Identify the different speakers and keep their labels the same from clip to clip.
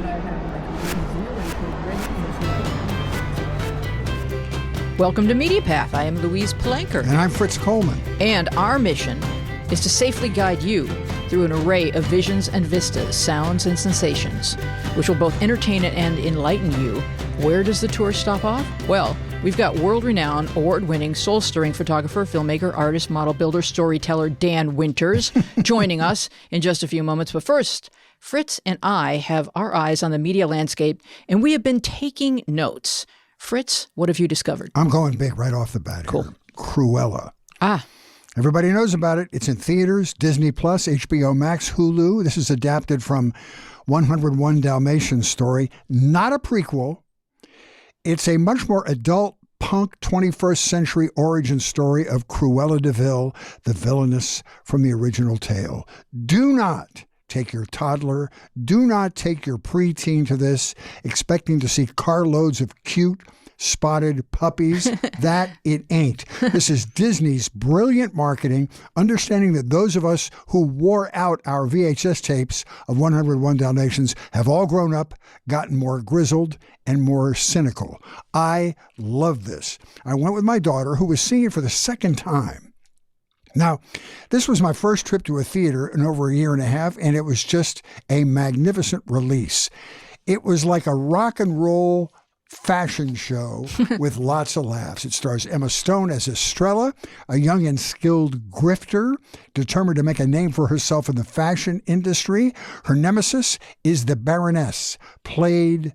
Speaker 1: should I have
Speaker 2: Welcome to Media Path. I am Louise Palanker.
Speaker 3: And I'm Fritz Coleman.
Speaker 2: And our mission is to safely guide you through an array of visions and vistas, sounds and sensations, which will both entertain and enlighten you. Where does the tour stop off? Well, we've got world-renowned, award-winning, soul-stirring photographer, filmmaker, artist, model, builder, storyteller Dan Winters joining us in just a few moments. But first, Fritz and I have our eyes on the media landscape, and we have been taking notes. Fritz, what have you discovered?
Speaker 3: I'm going big right off the bat
Speaker 2: Cool.
Speaker 3: here. Cruella.
Speaker 2: Ah.
Speaker 3: Everybody knows about it. It's in theaters, Disney+, HBO Max, Hulu. This is adapted from 101 Dalmatians story. Not a prequel. It's a much more adult, punk 21st century origin story of Cruella de Vil, the villainess from the original tale. Do not take your toddler, do not take your preteen to this expecting to see carloads of cute, spotted puppies. That it ain't. This is Disney's brilliant marketing, understanding that those of us who wore out our VHS tapes of 101 Dalmatians have all grown up, gotten more grizzled, and more cynical. I love this. I went with my daughter, who was seeing it for the second time. Now, this was my first trip to a theater in over a year and a half, and it was just a magnificent release. It was like a rock and roll fashion show with lots of laughs. It stars Emma Stone as Estrella, a young and skilled grifter determined to make a name for herself in the fashion industry. Her nemesis is the Baroness, played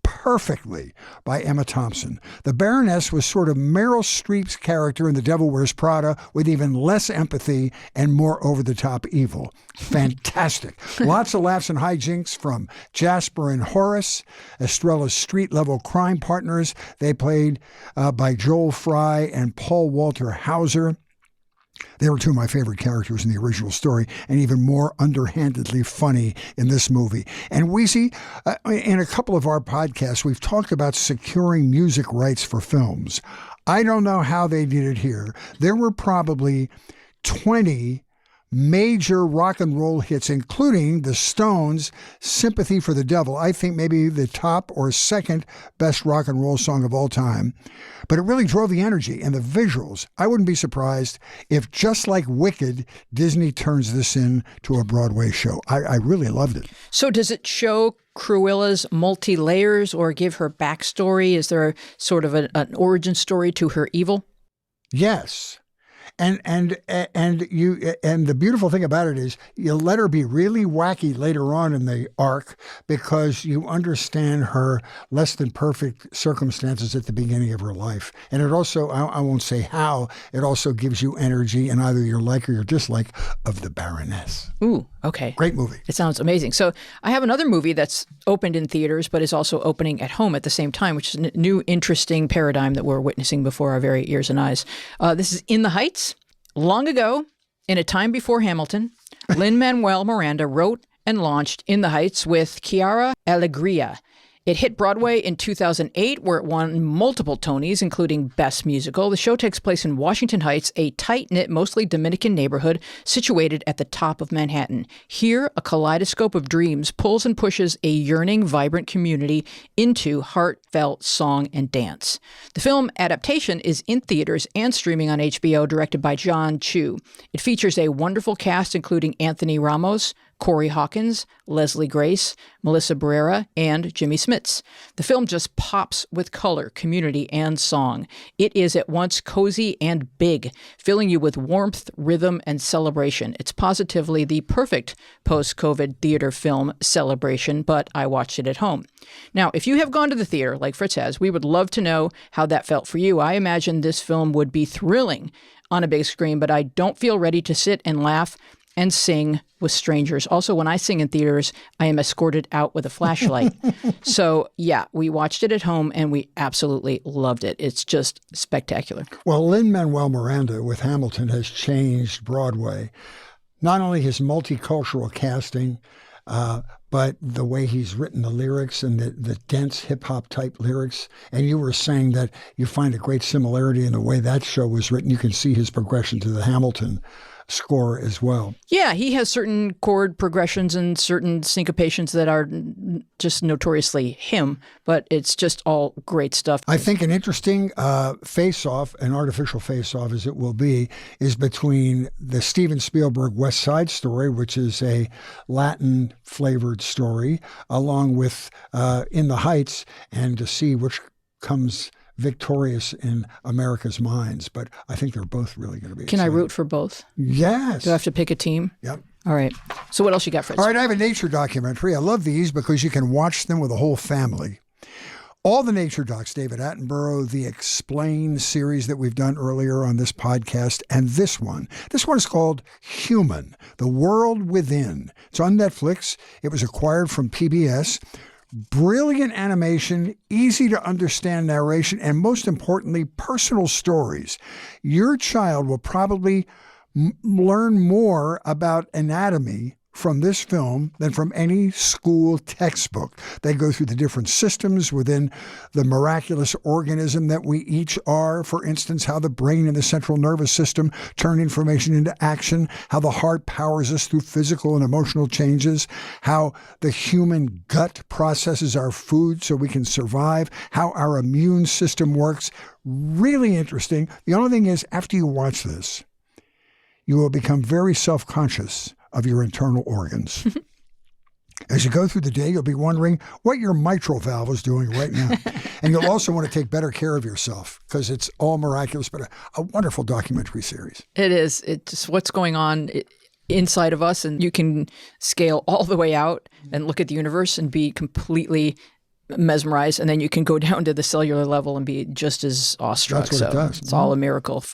Speaker 3: perfectly by Emma Thompson. The Baroness was sort of Meryl Streep's character in The Devil Wears Prada, with even less empathy and more over-the-top evil. Fantastic. Lots of laughs and hijinks from Jasper and Horace, Estrella's street-level crime partners. They played by Joel Fry and Paul Walter Hauser. They were two of my favorite characters in the original story, and even more underhandedly funny in this movie. And Weezy, in a couple of our podcasts, we've talked about securing music rights for films. I don't know how they did it here. There were probably 20 major rock and roll hits, including the Stones' Sympathy for the Devil. I think maybe the top or second best rock and roll song of all time. But it really drove the energy and the visuals. I wouldn't be surprised if, just like Wicked, Disney turns this into a Broadway show. I really loved it. So
Speaker 2: does it show Cruella's multi-layers or give her backstory? Is there sort of an origin story to her evil?
Speaker 3: Yes. And the beautiful thing about it is you let her be really wacky later on in the arc, because you understand her less than perfect circumstances at the beginning of her life. And it also, I won't say how, it also gives you energy in either your like or your dislike of the Baroness.
Speaker 2: Ooh, okay.
Speaker 3: Great movie.
Speaker 2: It sounds amazing. So I have another movie that's opened in theaters, but is also opening at home at the same time, which is a new, interesting paradigm that we're witnessing before our very ears and eyes. This is In the Heights. Long ago, in a time before Hamilton, Lin-Manuel Miranda wrote and launched In the Heights with Chiara Alegria. It hit Broadway in 2008, where it won multiple Tonys, including Best Musical. The show takes place in Washington Heights, a tight-knit, mostly Dominican neighborhood situated at the top of Manhattan. Here, a kaleidoscope of dreams pulls and pushes a yearning, vibrant community into heartfelt song and dance. The film adaptation is in theaters and streaming on HBO, directed by John Chu. It features a wonderful cast, including Anthony Ramos, Corey Hawkins, Leslie Grace, Melissa Barrera, and Jimmy Smits. The film just pops with color, community, and song. It is at once cozy and big, filling you with warmth, rhythm, and celebration. It's positively the perfect post-COVID theater film celebration, but I watched it at home. Now, if you have gone to the theater, like Fritz has, we would love to know how that felt for you. I imagine this film would be thrilling on a big screen, but I don't feel ready to sit and laugh and sing with strangers. Also, when I sing in theaters, I am escorted out with a flashlight. So, yeah, we watched it at home and we absolutely loved it. It's just spectacular.
Speaker 3: Well, Lin-Manuel Miranda with Hamilton has changed Broadway. Not only his multicultural casting, but the way he's written the lyrics and the dense hip-hop type lyrics. And you were saying that you find a great similarity in the way that show was written. You can see his progression to the Hamilton score as well.
Speaker 2: Yeah, he has certain chord progressions and certain syncopations that are just notoriously him, but it's just all great stuff.
Speaker 3: I think an interesting face-off, an artificial face-off as it will be, is between the Steven Spielberg West Side Story, which is a Latin-flavored story, along with In the Heights, and to see which comes victorious in America's minds. But I think they're both really going to be
Speaker 2: Can
Speaker 3: exciting.
Speaker 2: I root for both?
Speaker 3: Yes.
Speaker 2: Do I have to pick a team?
Speaker 3: Yep.
Speaker 2: All right. So what else you got, Fritz?
Speaker 3: All right, I have a nature documentary. I love these because you can watch them with a whole family. All the nature docs, David Attenborough, the Explain series that we've done earlier on this podcast, and this one. This one is called Human, The World Within. It's on Netflix. It was acquired from PBS. Brilliant animation, easy to understand narration, and most importantly, personal stories. Your child will probably learn more about anatomy from this film than from any school textbook. They go through the different systems within the miraculous organism that we each are. For instance, how the brain and the central nervous system turn information into action, how the heart powers us through physical and emotional changes, how the human gut processes our food so we can survive, how our immune system works. Really interesting. The only thing is, after you watch this, you will become very self-conscious of your internal organs. As you go through the day, you'll be wondering what your mitral valve is doing right now. And you'll also want to take better care of yourself because it's all miraculous, but a wonderful documentary series.
Speaker 2: It is. It's what's going on inside of us, and you can scale all the way out and look at the universe and be completely mesmerized, and then you can go down to the cellular level and be just as awestruck.
Speaker 3: That's what it does.
Speaker 2: It's all a miracle.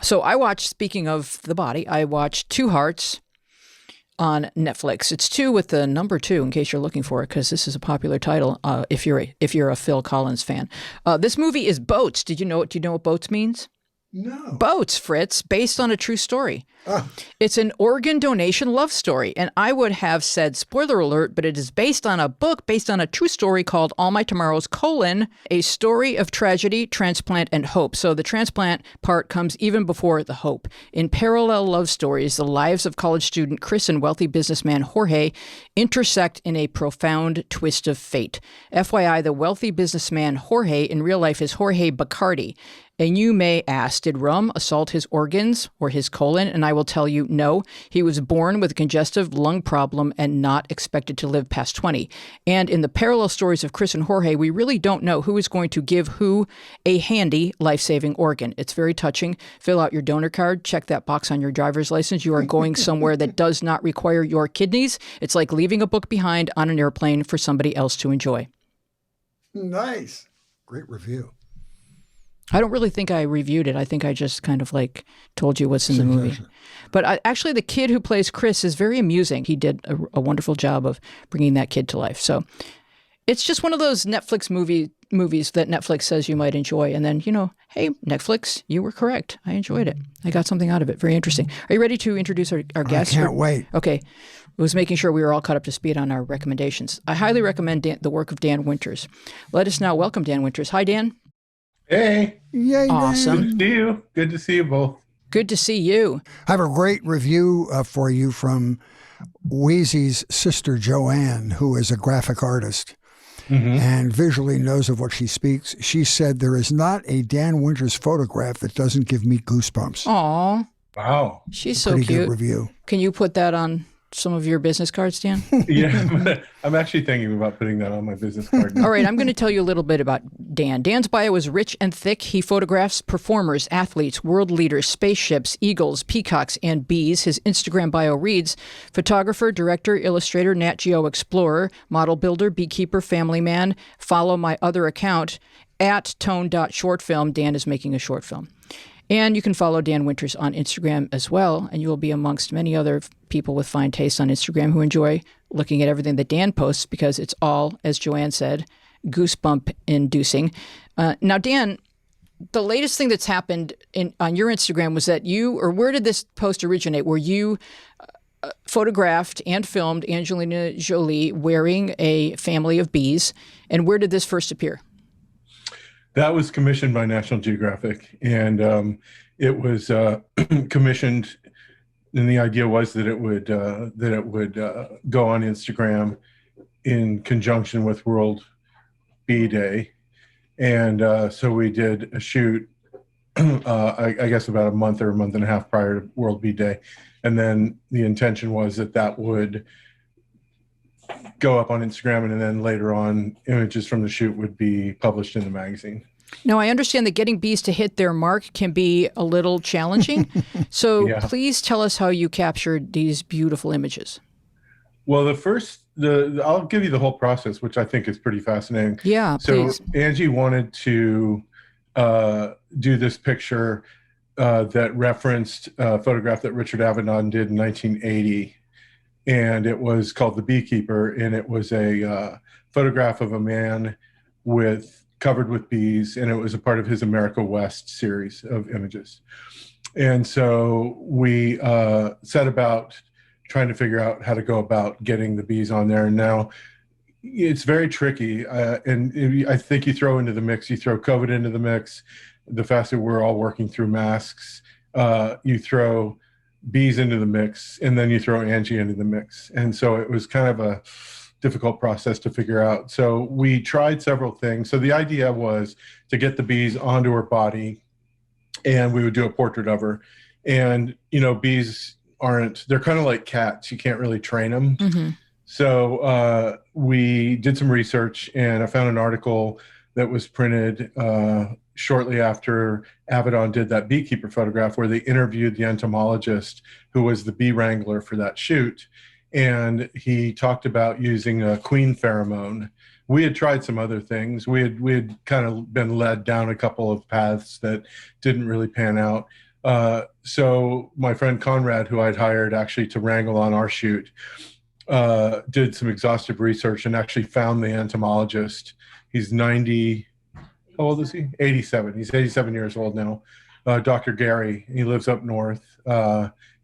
Speaker 2: So I watched, speaking of the body, I watched Two Hearts on Netflix. It's 2 with the number 2, in case you're looking for it, because this is a popular title if you're a Phil Collins fan. This movie is Boats. Do you know what Boats means?
Speaker 3: No.
Speaker 2: Boats, Fritz, based on a true story. It's an organ donation love story. And I would have said, spoiler alert, but it is based on a book, based on a true story called All My Tomorrows, a story of tragedy, transplant, and hope. So the transplant part comes even before the hope. In parallel love stories, the lives of college student Chris and wealthy businessman Jorge intersect in a profound twist of fate. FYI, the wealthy businessman Jorge in real life is Jorge Bacardi. And you may ask, did rum assault his organs or his colon? And I will tell you, no. He was born with a congestive lung problem and not expected to live past 20. And in the parallel stories of Chris and Jorge, we really don't know who is going to give who a handy life-saving organ. It's very touching. Fill out your donor card. Check that box on your driver's license. You are going somewhere that does not require your kidneys. It's like leaving a book behind on an airplane for somebody else to enjoy.
Speaker 3: Nice. Great review.
Speaker 2: I don't really think I reviewed it. I think I just kind of told you what's in the movie. But actually, the kid who plays Chris is very amusing. He did a wonderful job of bringing that kid to life. So it's just one of those Netflix movies that Netflix says you might enjoy. And then, hey, Netflix, you were correct. I enjoyed it. I got something out of it. Very interesting. Are you ready to introduce our guest?
Speaker 3: I can't wait.
Speaker 2: Okay. I was making sure we were all caught up to speed on our recommendations. I highly recommend the work of Dan Winters. Let us now welcome Dan Winters. Hi, Dan.
Speaker 1: Hey.
Speaker 3: Yay,
Speaker 2: awesome.
Speaker 1: Good to see you. Good to see you both.
Speaker 2: Good to see you.
Speaker 3: I have a great review for you from Weezy's sister, Joanne, who is a graphic artist and visually knows of what she speaks. She said, there is not a Dan Winters photograph that doesn't give me goosebumps.
Speaker 2: Aw.
Speaker 1: Wow.
Speaker 2: She's so
Speaker 3: Pretty
Speaker 2: cute.
Speaker 3: good review.
Speaker 2: Can you put that on some of your business cards, Dan?
Speaker 1: Yeah, I'm actually thinking about putting that on my business card now.
Speaker 2: All right, I'm going to tell you a little bit about Dan. Dan's bio is rich and thick. He photographs performers, athletes, world leaders, spaceships, eagles, peacocks, and bees. His Instagram bio reads, photographer, director, illustrator, Nat Geo explorer, model builder, beekeeper, family man. Follow my other account at tone.shortfilm. Dan is making a short film. And you can follow Dan Winters on Instagram as well, and you will be amongst many other people with fine taste on Instagram who enjoy looking at everything that Dan posts because it's all, as Joanne said, goosebump-inducing. Now, Dan, the latest thing that's happened on your Instagram was that where did this post originate? Were you photographed and filmed Angelina Jolie wearing a family of bees, and where did this first appear?
Speaker 1: That was commissioned by National Geographic, and it was commissioned the idea was that it would go on Instagram in conjunction with World Bee Day. And so we did a shoot, I guess about a month or a month and a half prior to World Bee Day. And then the intention was that would go up on Instagram, and then later on, images from the shoot would be published in the magazine.
Speaker 2: Now, I understand that getting bees to hit their mark can be a little challenging. So
Speaker 1: Yeah.
Speaker 2: please tell us how you captured these beautiful images.
Speaker 1: Well, I'll give you the whole process, which I think is pretty fascinating.
Speaker 2: Yeah,
Speaker 1: So
Speaker 2: please.
Speaker 1: Angie wanted to do this picture that referenced a photograph that Richard Avedon did in 1980. And it was called The Beekeeper. And it was a photograph of a man covered with bees. And it was a part of his America West series of images. And so we set about trying to figure out how to go about getting the bees on there. And now it's very tricky. And I think you throw COVID into the mix, the fact that we're all working through masks, you throw bees into the mix, and then you throw Angie into the mix. And so it was kind of a difficult process to figure out. So we tried several things. So the idea was to get the bees onto her body, and we would do a portrait of her. And, bees they're kind of like cats. You can't really train them.
Speaker 2: Mm-hmm.
Speaker 1: So we did some research, and I found an article that was printed shortly after Avedon did that Beekeeper photograph, where they interviewed the entomologist who was the bee wrangler for that shoot. And he talked about using a queen pheromone. We had tried some other things. We had kind of been led down a couple of paths that didn't really pan out. So my friend Conrad, who I'd hired actually to wrangle on our shoot, did some exhaustive research and actually found the entomologist. He's 90. How old is he? 87. He's 87 years old now. Dr. Gary. He lives up north.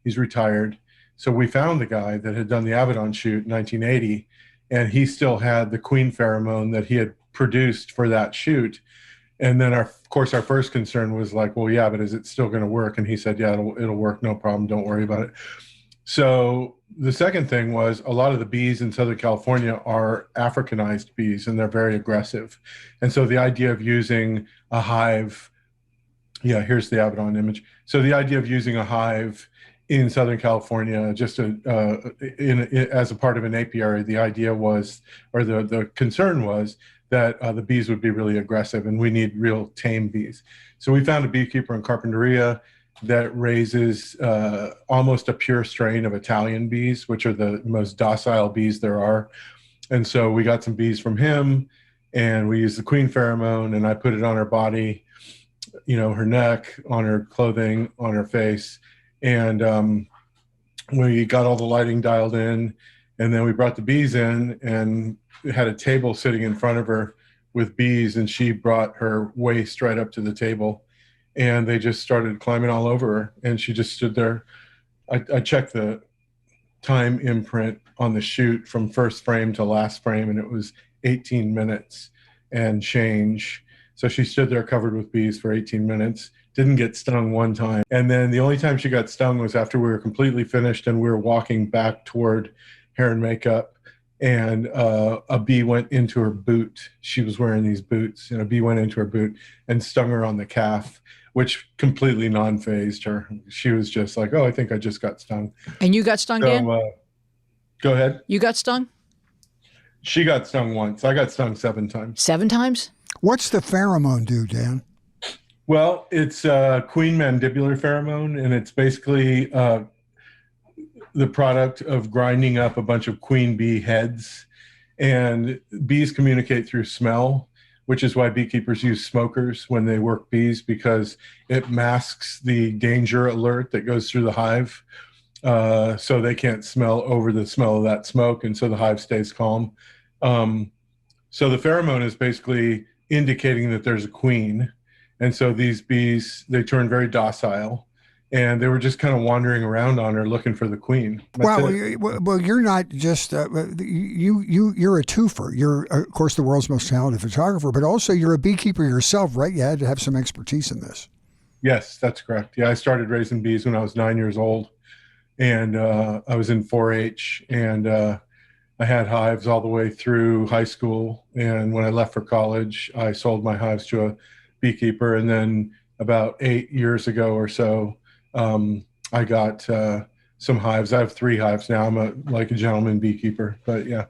Speaker 1: He's retired. So we found the guy that had done the Avedon shoot in 1980, and he still had the queen pheromone that he had produced for that shoot. And then, of course, our first concern was like, well, yeah, but is it still going to work? And he said, yeah, it'll work. No problem. Don't worry about it. So the second thing was, a lot of the bees in Southern California are Africanized bees, and they're very aggressive. And so the idea of using a hive, here's the Avedon image. So the idea of using a hive in Southern California, just as a part of an apiary, the idea was, or the concern was, that the bees would be really aggressive, and we need real tame bees. So we found a beekeeper in Carpinteria that raises almost a pure strain of Italian bees, which are the most docile bees there are. And so we got some bees from him, and we used the queen pheromone, and I put it on her body, her neck, on her clothing, on her face. And we got all the lighting dialed in, and then we brought the bees in and had a table sitting in front of her with bees, and she brought her waist right up to the table. And they just started climbing all over her, and she just stood there. I checked the time imprint on the shoot from first frame to last frame, and it was 18 minutes and change. So she stood there covered with bees for 18 minutes, didn't get stung one time. And then the only time she got stung was after we were completely finished and we were walking back toward hair and makeup, and a bee went into her boot. She was wearing these boots, and a bee went into her boot and stung her on the calf, which completely non-phased her. She was just like, oh, I think I just got stung.
Speaker 2: And you got stung, Dan?
Speaker 1: Go ahead.
Speaker 2: You got stung?
Speaker 1: She got stung once. I got stung 7 times.
Speaker 2: 7 times?
Speaker 3: What's the pheromone do, Dan?
Speaker 1: Well, it's queen mandibular pheromone, and it's basically the product of grinding up a bunch of queen bee heads. And bees communicate through smell, which is why beekeepers use smokers when they work bees, because it masks the danger alert that goes through the hive. So they can't smell over the smell of that smoke, and so the hive stays calm. So the pheromone is basically indicating that there's a queen. And so these bees, they turn very docile, and they were just kind of wandering around on her looking for the queen.
Speaker 3: Well, you're not just you're a twofer. You're, of course, the world's most talented photographer, but also you're a beekeeper yourself, right? You had to have some expertise in this.
Speaker 1: Yes, that's correct. Yeah, I started raising bees when I was 9 years old, and I was in 4-H, and I had hives all the way through high school. And when I left for college, I sold my hives to a beekeeper. And then about 8 years ago or so, I got some hives. I have 3 hives now. I'm like a gentleman beekeeper, but yeah,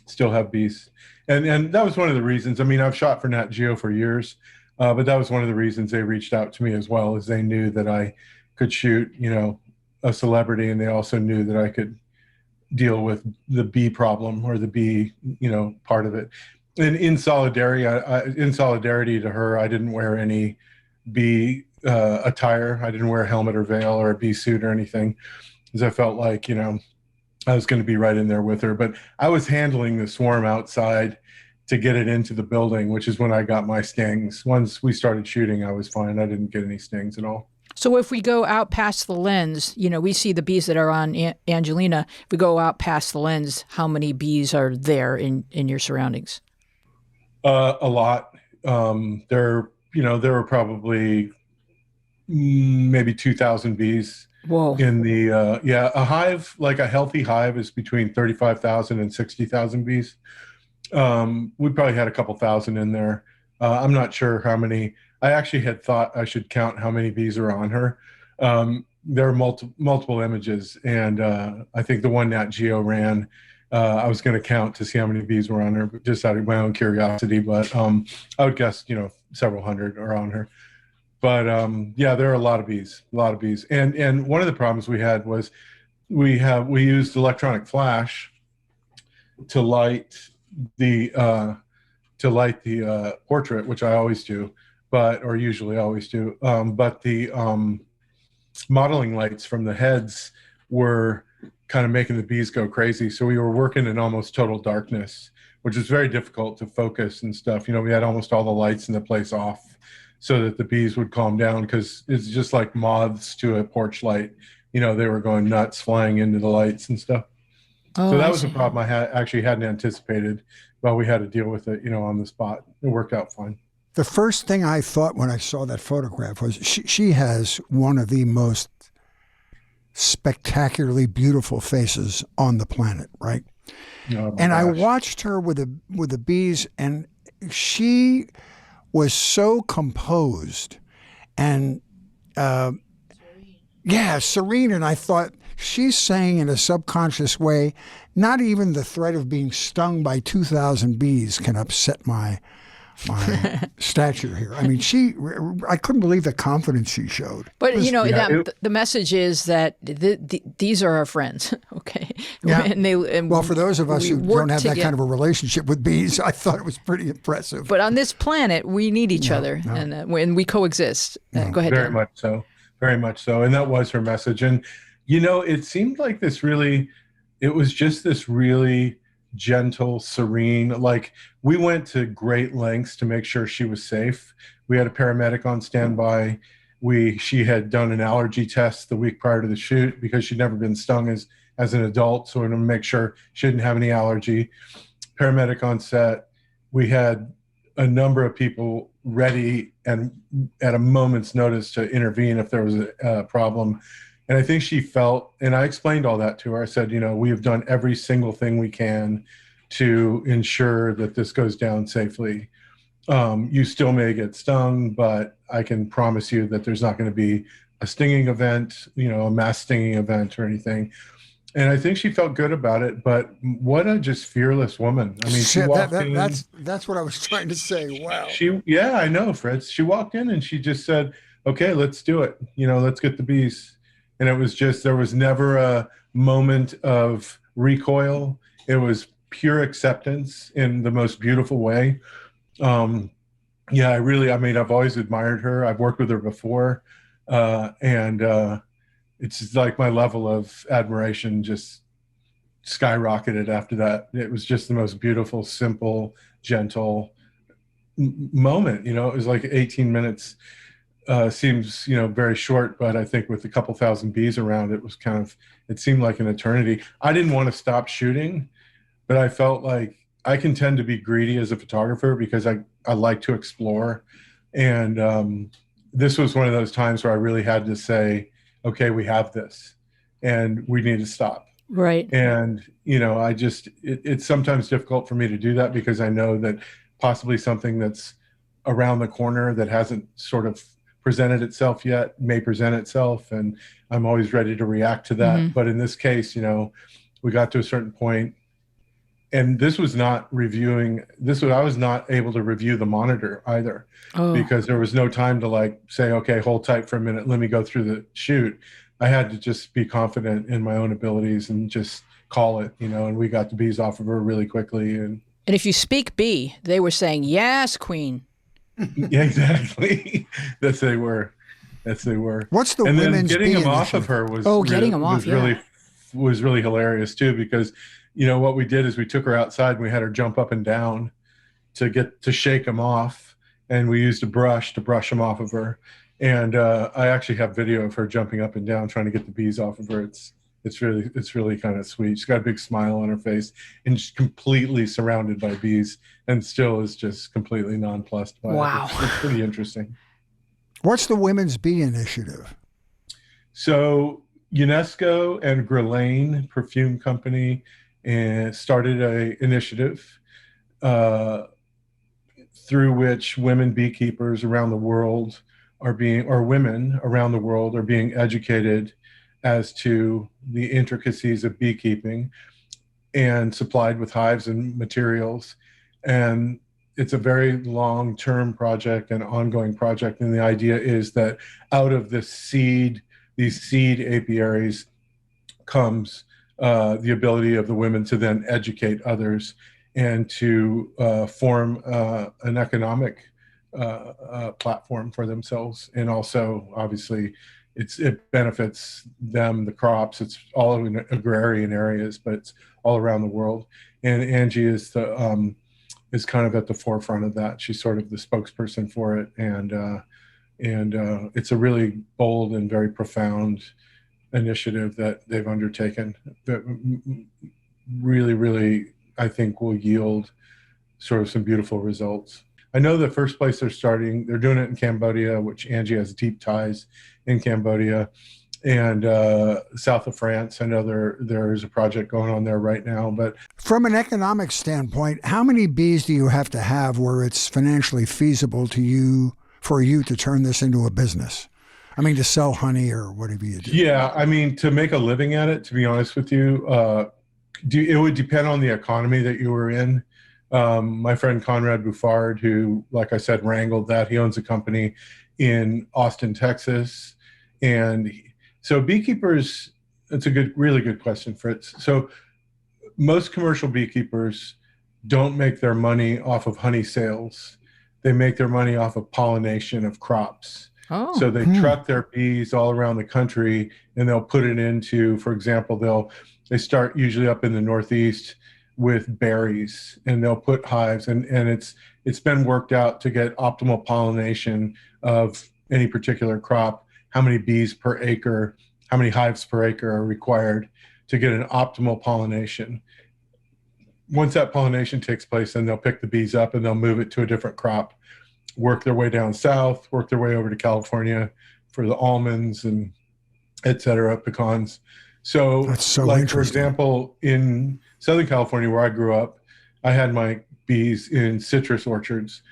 Speaker 1: still have bees. And that was one of the reasons. I mean, I've shot for Nat Geo for years, but that was one of the reasons they reached out to me as well, as they knew that I could shoot, a celebrity, and they also knew that I could deal with the bee problem, or the bee, part of it. And in solidarity to her, I didn't wear any bee attire. I didn't wear a helmet or veil or a bee suit or anything, because I felt like, I was going to be right in there with her. But I was handling the swarm outside to get it into the building, which is when I got my stings. Once we started shooting, I was fine. I didn't get any stings at all.
Speaker 2: So if we go out past the lens, we see the bees that are on Angelina. If we go out past the lens, how many bees are there in your surroundings?
Speaker 1: A lot. There were probably maybe 2,000 bees.
Speaker 2: Whoa.
Speaker 1: In the, a hive, like a healthy hive, is between 35,000 and 60,000 bees. We probably had a couple thousand in there. I'm not sure how many. I actually had thought I should count how many bees are on her. There are multiple images, and I think the one Nat Geo ran, I was going to count to see how many bees were on her, just out of my own curiosity. But I would guess, several hundred are on her. But there are a lot of bees, And one of the problems we had was we used electronic flash to light the portrait, which I always do, or usually always do. But the modeling lights from the heads were kind of making the bees go crazy. So we were working in almost total darkness, which is very difficult to focus and stuff. We had almost all the lights in the place off, so that the bees would calm down, because it's just like moths to a porch light. They were going nuts, flying into the lights and stuff.
Speaker 2: Oh,
Speaker 1: so that was a problem I actually hadn't anticipated, but we had to deal with it, on the spot. It worked out fine.
Speaker 3: The first thing I thought when I saw that photograph was she has one of the most spectacularly beautiful faces on the planet, right?
Speaker 1: Oh,
Speaker 3: and
Speaker 1: gosh.
Speaker 3: I watched her with the bees, and she was so composed and serene. And I thought, she's saying in a subconscious way, not even the threat of being stung by 2,000 bees can upset my stature here. I mean, I couldn't believe the confidence she showed.
Speaker 2: But, the message is that these are our friends, okay?
Speaker 3: Yeah.
Speaker 2: Well,
Speaker 3: for those of us who don't have that kind of a relationship with bees, I thought it was pretty impressive.
Speaker 2: But on this planet, we need each other, and we coexist. Go ahead,
Speaker 1: Very
Speaker 2: Dan.
Speaker 1: much so. Very much so. And that was her message. And, it seemed like it was just this really gentle, serene, like, we went to great lengths to make sure she was safe. We had a paramedic on standby. She had done an allergy test the week prior to the shoot, because she'd never been stung as an adult, so we wanted to make sure she didn't have any allergy. Paramedic on set. We had a number of people ready and at a moment's notice to intervene if there was a problem. And I think she felt, and I explained all that to her. I said, we have done every single thing we can to ensure that this goes down safely. You still may get stung, but I can promise you that there's not going to be a stinging event, a mass stinging event or anything. And I think she felt good about it. But what a just fearless woman. I mean, she walked in.
Speaker 3: That's what I was trying to say. Wow.
Speaker 1: I know, Fritz. She walked in and she just said, okay, let's do it. Let's get the bees. And it was just, there was never a moment of recoil. It was pure acceptance in the most beautiful way. I've always admired her. I've worked with her before. And it's just like my level of admiration just skyrocketed after that. It was just the most beautiful, simple, gentle moment. It was like 18 minutes. Seems, very short, but I think with a couple thousand bees around, it seemed like an eternity. I didn't want to stop shooting, but I felt like I can tend to be greedy as a photographer, because I like to explore. And this was one of those times where I really had to say, okay, we have this. and we need to stop.
Speaker 2: Right.
Speaker 1: And, it's sometimes difficult for me to do that because I know that possibly something that's around the corner that hasn't sort of presented itself yet may present itself. And I'm always ready to react to that.
Speaker 2: Mm-hmm.
Speaker 1: But in this case, we got to a certain point, and I was not able to review the monitor either, because there was no time to say, okay, hold tight for a minute, let me go through the shoot. I had to just be confident in my own abilities and just call it, and we got the bees off of her really quickly. And
Speaker 2: if you speak bee, they were saying, yes, queen.
Speaker 1: Yeah, exactly. Yes, they were.
Speaker 3: What's the
Speaker 1: and
Speaker 3: women's
Speaker 1: then getting
Speaker 3: bee
Speaker 1: them off
Speaker 3: initiative?
Speaker 1: of her was was really hilarious too, because what we did is we took her outside and we had her jump up and down to shake them off, and we used a brush to brush them off of her. And I actually have video of her jumping up and down trying to get the bees off of her. It's really kind of sweet. She's got a big smile on her face and she's completely surrounded by bees, and still is just completely nonplussed by
Speaker 2: wow.
Speaker 1: it. It's pretty interesting.
Speaker 3: What's the women's bee initiative?
Speaker 1: So UNESCO and Guerlain Perfume Company started an initiative through which women beekeepers around the world women around the world are being educated as to the intricacies of beekeeping and supplied with hives and materials. And it's a very long-term project and ongoing project. And the idea is that out of these seed apiaries comes the ability of the women to then educate others and to form an economic platform for themselves. And also, obviously, it benefits them, the crops. It's all in agrarian areas, but it's all around the world. And Angie is kind of at the forefront of that. She's sort of the spokesperson for it, and it's a really bold and very profound initiative that they've undertaken that really, really, I think, will yield sort of some beautiful results. I know the first place they're doing it in Cambodia, which Angie has deep ties in Cambodia, and south of France. I know there's a project going on there right now. But
Speaker 3: from an economic standpoint, how many bees do you have to have where it's financially feasible for you to turn this into a business? I mean, to sell honey or whatever you do.
Speaker 1: Yeah, I mean, to make a living at it, to be honest with you, it would depend on the economy that you were in. My friend Conrad Buffard, who, like I said, wrangled that, he owns a company in Austin, Texas. And so beekeepers, it's a really good question, Fritz. So most commercial beekeepers don't make their money off of honey sales. They make their money off of pollination of crops.
Speaker 2: Oh.
Speaker 1: So they truck their bees all around the country, and they'll put it into, for example, they start usually up in the Northeast with berries, and they'll put hives, and it's been worked out to get optimal pollination of any particular crop, how many bees per acre, how many hives per acre are required to get an optimal pollination. Once that pollination takes place, then they'll pick the bees up and they'll move it to a different crop, work their way down south, work their way over to California for the almonds and et cetera, pecans. So,
Speaker 3: that's so
Speaker 1: like, for example, in Southern California, where I grew up, I had my bees in citrus orchards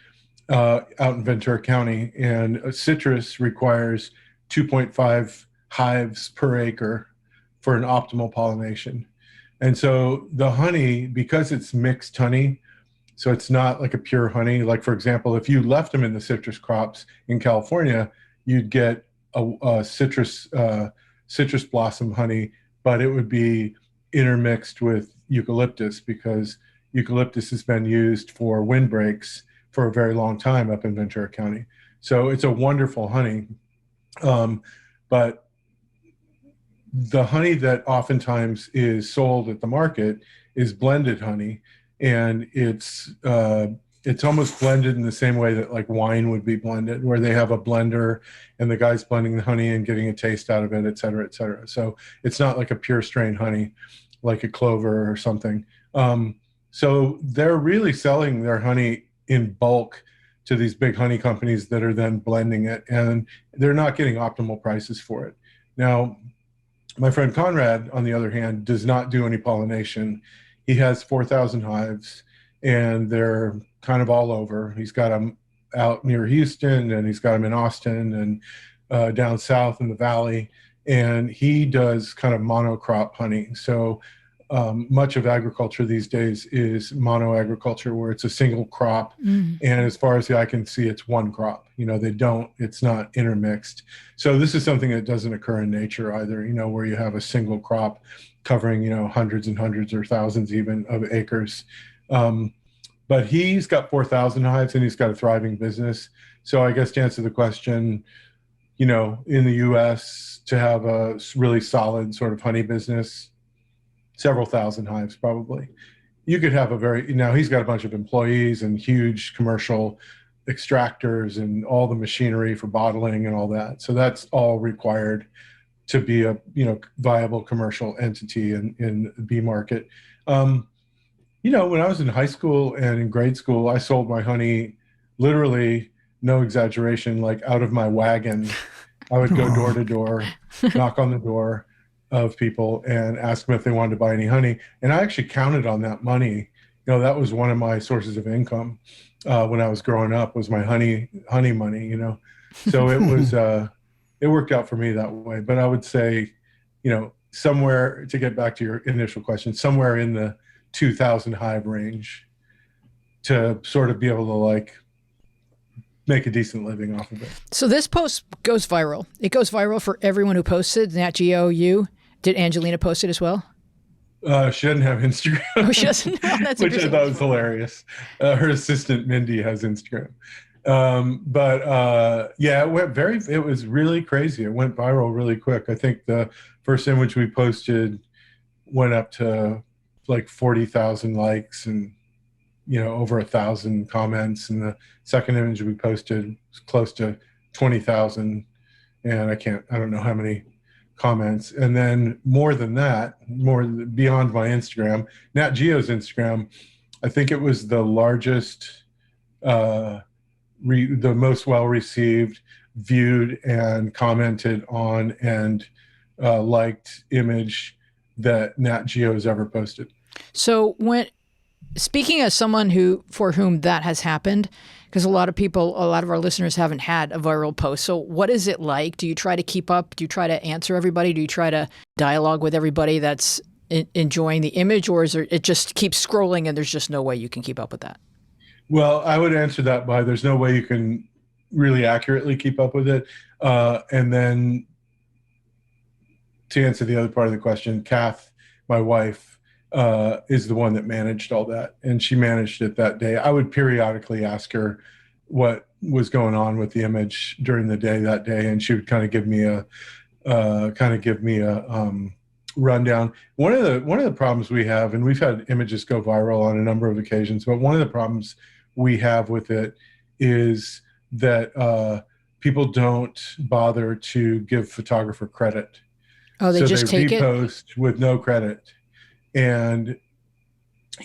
Speaker 1: out in Ventura County, and citrus requires 2.5 hives per acre for an optimal pollination. And so the honey, because it's mixed honey, so it's not like a pure honey. Like, for example, if you left them in the citrus crops in California, you'd get a citrus blossom honey, but it would be intermixed with eucalyptus, because eucalyptus has been used for windbreaks for a very long time up in Ventura County. So it's a wonderful honey. But the honey that oftentimes is sold at the market is blended honey, and it's almost blended in the same way that like wine would be blended, where they have a blender and the guy's blending the honey and getting a taste out of it, et cetera, et cetera. So it's not like a pure strain honey, like a clover or something. So they're really selling their honey in bulk to these big honey companies that are then blending it, and they're not getting optimal prices for it. Now, My friend Conrad, on the other hand, does not do any pollination. He has 4,000 hives, and they're kind of all over. He's got them out near Houston, and he's got them in Austin, and down south in the valley. And he does kind of monocrop honey. So much of agriculture these days is mono agriculture, where it's a single crop. And as far as the eye can see, it's one crop. It's not intermixed. So this is something that doesn't occur in nature either, where you have a single crop covering, hundreds and hundreds or thousands even of acres. But he's got 4,000 hives, and he's got a thriving business. So I guess to answer the question, in the US, to have a really solid sort of honey business, several thousand hives probably. You could have now he's got a bunch of employees and huge commercial extractors and all the machinery for bottling and all that. So that's all required to be a viable commercial entity in the bee market. When I was in high school and in grade school, I sold my honey literally, no exaggeration, like out of my wagon. I would go door to door, knock on the door of people and ask them if they wanted to buy any honey. And I actually counted on that money. That was one of my sources of income when I was growing up, was my honey money, So it was, it worked out for me that way. But I would say, somewhere, to get back to your initial question, somewhere in the 2,000 hive range to sort of be able to make a decent living off of it.
Speaker 2: So this post goes viral. It goes viral for everyone who posted. Nat Geo, you. Did Angelina post it as well?
Speaker 1: She doesn't have Instagram.
Speaker 2: Oh, she doesn't? Oh, that's
Speaker 1: which I thought was hilarious. Her assistant, Mindy, has Instagram. Yeah, it was really crazy. It went viral really quick. I think the first image we posted went up to 40,000 likes and, over 1,000 comments. And the second image we posted was close to 20,000. And I don't know how many comments. And then more than that, more beyond my Instagram, Nat Geo's Instagram, I think it was the largest, the most well-received, viewed and commented on and liked image that Nat Geo has ever posted.
Speaker 2: So speaking as someone for whom that has happened, because a lot of our listeners haven't had a viral post. So what is it like? Do you try to keep up? Do you try to answer everybody? Do you try to dialogue with everybody that's enjoying the image? Or is it just keeps scrolling and there's just no way you can keep up with that?
Speaker 1: Well, I would answer that by there's no way you can really accurately keep up with it. And then to answer the other part of the question, Kath, my wife, is the one that managed all that, and she managed it that day. I would periodically ask her what was going on with the image during the day that day, and she would kind of give me a rundown. One of the problems we have, and we've had images go viral on a number of occasions, but one of the problems we have with it is that people don't bother to give photographer credit.
Speaker 2: Oh, they just take it?
Speaker 1: Repost with no credit. And,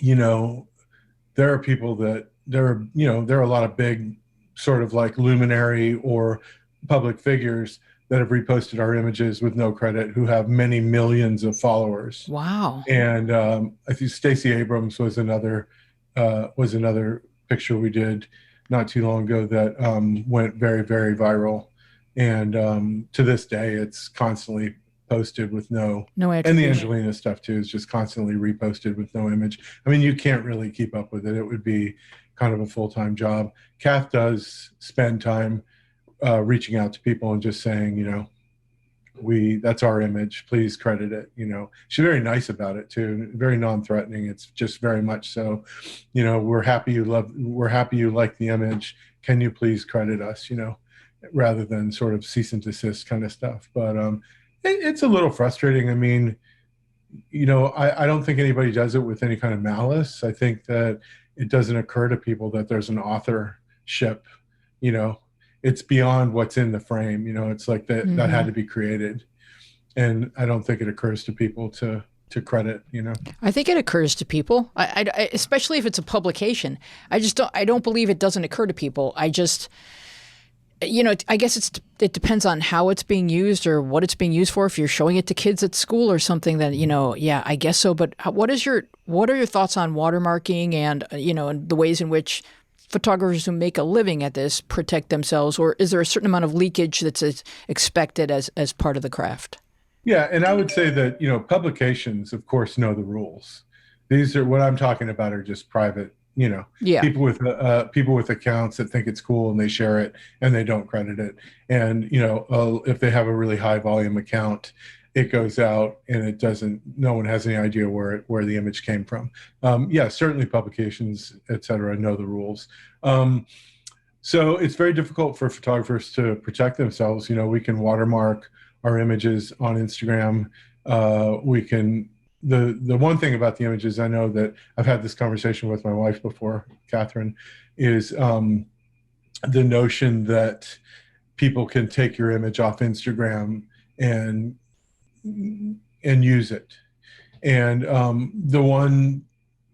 Speaker 1: there are people there are a lot of big sort of luminary or public figures that have reposted our images with no credit who have many millions of followers.
Speaker 2: Wow.
Speaker 1: And I think Stacy Abrams was another picture we did not too long ago that went very, very viral. And to this day, it's constantly posted with no and the Angelina stuff too is just constantly reposted with no image. I mean, you can't really keep up with it. It would be kind of a full-time job. Kath does spend time reaching out to people and just saying, that's our image, please credit it. She's very nice about it too, very non-threatening. It's just very much so, we're happy you like the image, can you please credit us, rather than sort of cease and desist kind of stuff. But it's a little frustrating. I mean, I don't think anybody does it with any kind of malice. I think that it doesn't occur to people that there's an authorship, it's beyond what's in the frame. It's like that had to be created. And I don't think it occurs to people to credit,
Speaker 2: I think it occurs to people, I especially if it's a publication. I don't believe it doesn't occur to people. I guess it depends on how it's being used or what it's being used for. If you're showing it to kids at school or something, then yeah, I guess so. But what are your thoughts on watermarking and and the ways in which photographers who make a living at this protect themselves, or is there a certain amount of leakage that's expected as part of the craft?
Speaker 1: Yeah, and I would say that publications, of course, know the rules. These are what I'm talking about are just private.
Speaker 2: Yeah.
Speaker 1: People with accounts that think it's cool and they share it and they don't credit it. And if they have a really high volume account, it goes out and it doesn't. No one has any idea where the image came from. Yeah, certainly publications, et cetera, know the rules. So it's very difficult for photographers to protect themselves. We can watermark our images on Instagram. We can. The one thing about the images, I know that I've had this conversation with my wife before, Catherine, is the notion that people can take your image off Instagram and use it. And the one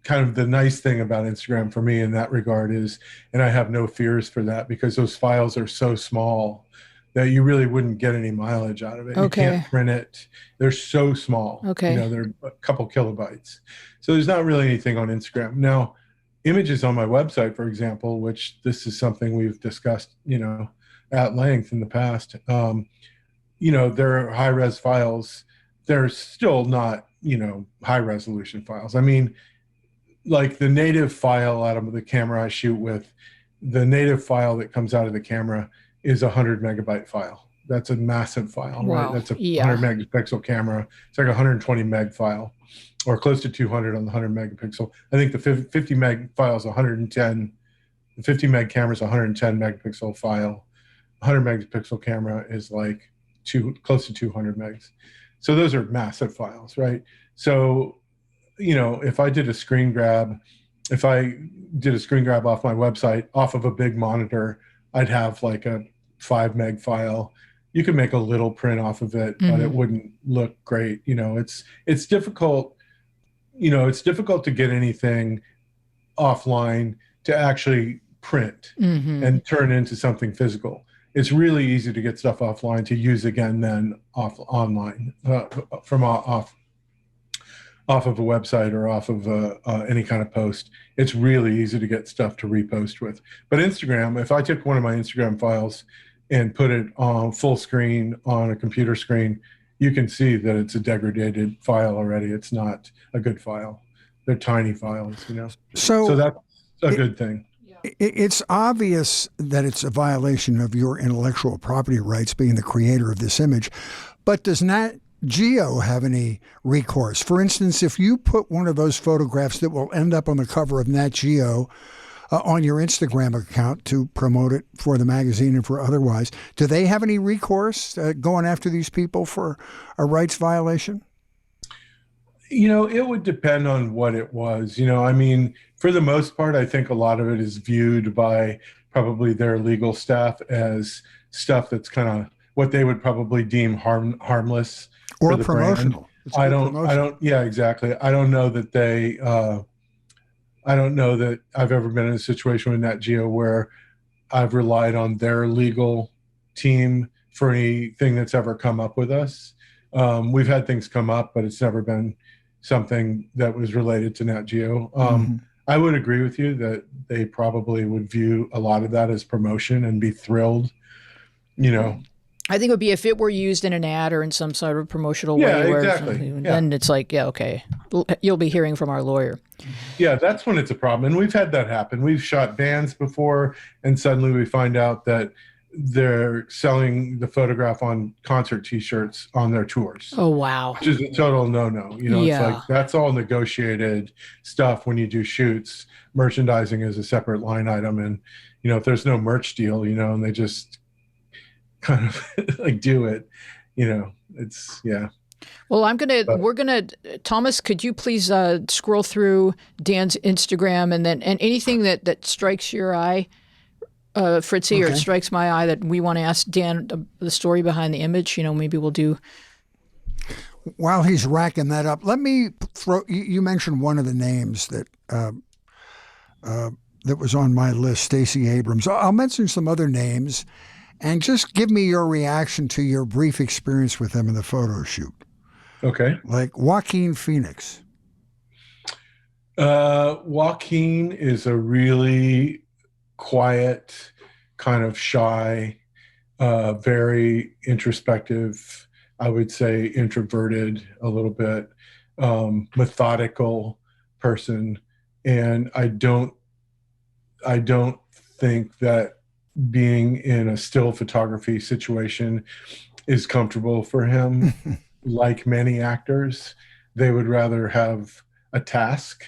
Speaker 1: kind of the nice thing about Instagram for me in that regard is, and I have no fears for that because those files are so small that you really wouldn't get any mileage out of it.
Speaker 2: Okay.
Speaker 1: You can't print it. They're so small.
Speaker 2: Okay.
Speaker 1: They're a couple kilobytes. So there's not really anything on Instagram. Now, images on my website, for example, which this is something we've discussed, at length in the past, they're high-res files. They're still not, high-resolution files. I mean, like the native file out of the camera I shoot with, the native file that comes out of the camera is a 100 megabyte file. That's a massive file,
Speaker 2: wow.
Speaker 1: Right? That's a 100 megapixel camera. It's like a 120 meg file, or close to 200 on the 100 megapixel. I think the 50 meg file is 110. The 50 meg camera is 110 megapixel file. 100 megapixel camera is like close to 200 megs. So those are massive files, right? So, if I did a screen grab, off my website, off of a big monitor, I'd have like a 5 meg file. You could make a little print off of it, but it wouldn't look great. It's difficult. It's difficult to get anything offline to actually print and turn into something physical. It's really easy to get stuff offline to use again then online from off of a website or off of any kind of post. It's really easy to get stuff to repost with. But Instagram, if I took one of my Instagram files and put it on full screen on a computer screen, you can see that it's a degraded file already. It's not a good file. They're tiny files, So that's a good thing.
Speaker 3: It's obvious that it's a violation of your intellectual property rights being the creator of this image, but does Nat Geo have any recourse? For instance, if you put one of those photographs that will end up on the cover of Nat Geo on your Instagram account to promote it for the magazine and for otherwise, do they have any recourse going after these people for a rights violation?
Speaker 1: It would depend on what it was. I mean, for the most part, I think a lot of it is viewed by probably their legal staff as stuff that's kind of what they would probably deem harmless
Speaker 3: or promotional.
Speaker 1: Yeah, exactly. I don't know that I've ever been in a situation with Nat Geo where I've relied on their legal team for anything that's ever come up with us. We've had things come up, but it's never been something that was related to Nat Geo. I would agree with you that they probably would view a lot of that as promotion and be thrilled,
Speaker 2: I think it would be if it were used in an ad or in some sort of promotional way.
Speaker 1: Exactly.
Speaker 2: Then it's like, okay, you'll be hearing from our lawyer.
Speaker 1: Yeah, that's when it's a problem. And we've had that happen. We've shot bands before, and suddenly we find out that they're selling the photograph on concert T-shirts on their tours.
Speaker 2: Oh, wow.
Speaker 1: Which is a total no-no. It's like that's all negotiated stuff when you do shoots. Merchandising is a separate line item. And, if there's no merch deal, and they just kind of like do it, it's, yeah.
Speaker 2: Well, Thomas, could you please scroll through Dan's Instagram and anything that strikes your eye, Fritzy, or it strikes my eye that we want to ask Dan the story behind the image, maybe we'll do.
Speaker 3: While he's racking that up, let me throw, you mentioned one of the names that was on my list, Stacy Abrams. I'll mention some other names. and just give me your reaction to your brief experience with them in the photo shoot.
Speaker 1: Okay.
Speaker 3: Like Joaquin Phoenix.
Speaker 1: Joaquin is a really quiet, kind of shy, very introspective, I would say introverted a little bit, methodical person. And I don't think that being in a still photography situation is comfortable for him. Like many actors, they would rather have a task.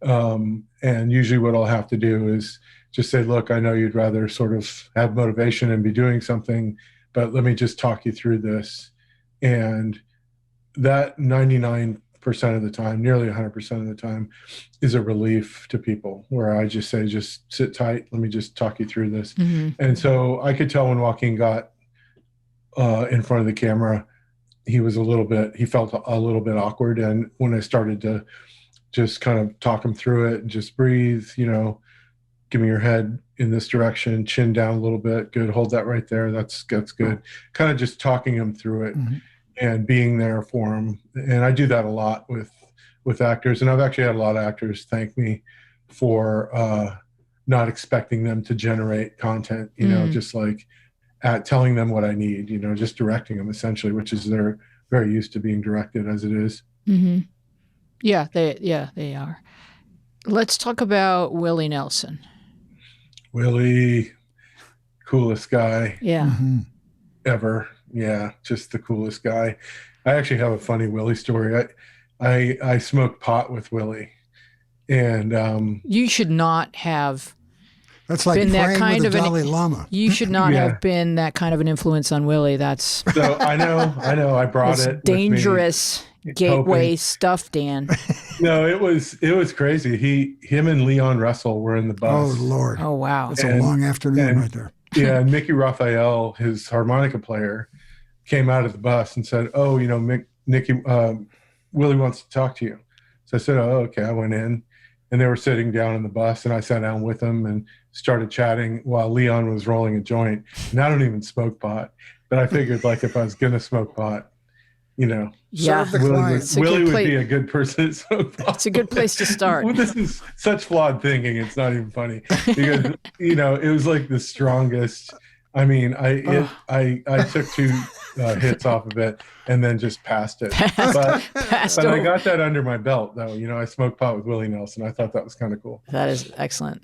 Speaker 1: And usually what I'll have to do is just say, look, I know you'd rather sort of have motivation and be doing something, but let me just talk you through this. And that 99% of the time, nearly 100% of the time, is a relief to people, where I just say, just sit tight, let me just talk you through this. And so I could tell when Joaquin got in front of the camera, he felt a little bit awkward. And when I started to just kind of talk him through it and just breathe, give me your head in this direction, chin down a little bit. Good. Hold that right there. That's good. Kind of just talking him through it and being there for him. And I do that a lot with actors. And I've actually had a lot of actors thank me for not expecting them to generate content, just like at telling them what I need, just directing them essentially, which is they're very used to being directed as it is.
Speaker 2: Yeah, they are. Let's talk about Willie Nelson.
Speaker 1: Willie, coolest guy ever. Yeah, just the coolest guy. I actually have a funny Willie story. I smoked pot with Willie, and
Speaker 2: you should not have.
Speaker 3: That's like
Speaker 2: been that kind
Speaker 3: with
Speaker 2: of
Speaker 3: the Dalai Lama.
Speaker 2: You should not have been that kind of an influence on Willie. That's
Speaker 1: so I know. I brought it.
Speaker 2: Dangerous gateway stuff, Dan.
Speaker 1: No, it was crazy. Him and Leon Russell were in the bus.
Speaker 3: Oh Lord!
Speaker 2: Oh wow!
Speaker 3: It's a long afternoon right there.
Speaker 1: Yeah, and Mickey Raphael, his harmonica player, came out of the bus and said, "Oh, Willie wants to talk to you." So I said, "Oh, okay." I went in, and they were sitting down in the bus, and I sat down with them and started chatting while Leon was rolling a joint. And I don't even smoke pot, but I figured, like, if I was gonna smoke pot,
Speaker 3: serve the client.
Speaker 1: Willie would be a good person to smoke pot.
Speaker 2: It's a good place to start.
Speaker 1: Well, this is such flawed thinking. It's not even funny because it was like the strongest. I mean, I took two hits off of it and then just passed it. But I got that under my belt, though. I smoked pot with Willie Nelson. I thought that was kind of cool.
Speaker 2: That is excellent.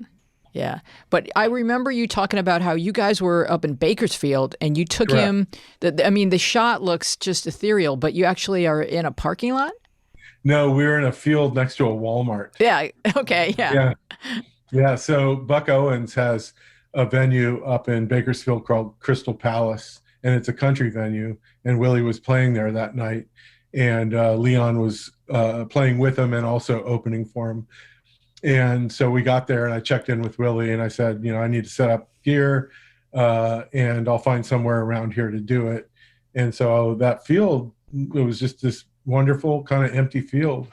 Speaker 2: Yeah. But I remember you talking about how you guys were up in Bakersfield and you took him. The shot looks just ethereal, but you actually are in a parking lot?
Speaker 1: No, we were in a field next to a Walmart.
Speaker 2: Yeah. Okay. Yeah.
Speaker 1: Yeah. So Buck Owens has a venue up in Bakersfield called Crystal Palace, and it's a country venue. And Willie was playing there that night, and Leon was playing with him and also opening for him. And so we got there, and I checked in with Willie, and I said, I need to set up gear, and I'll find somewhere around here to do it. And so that field, it was just this wonderful kind of empty field.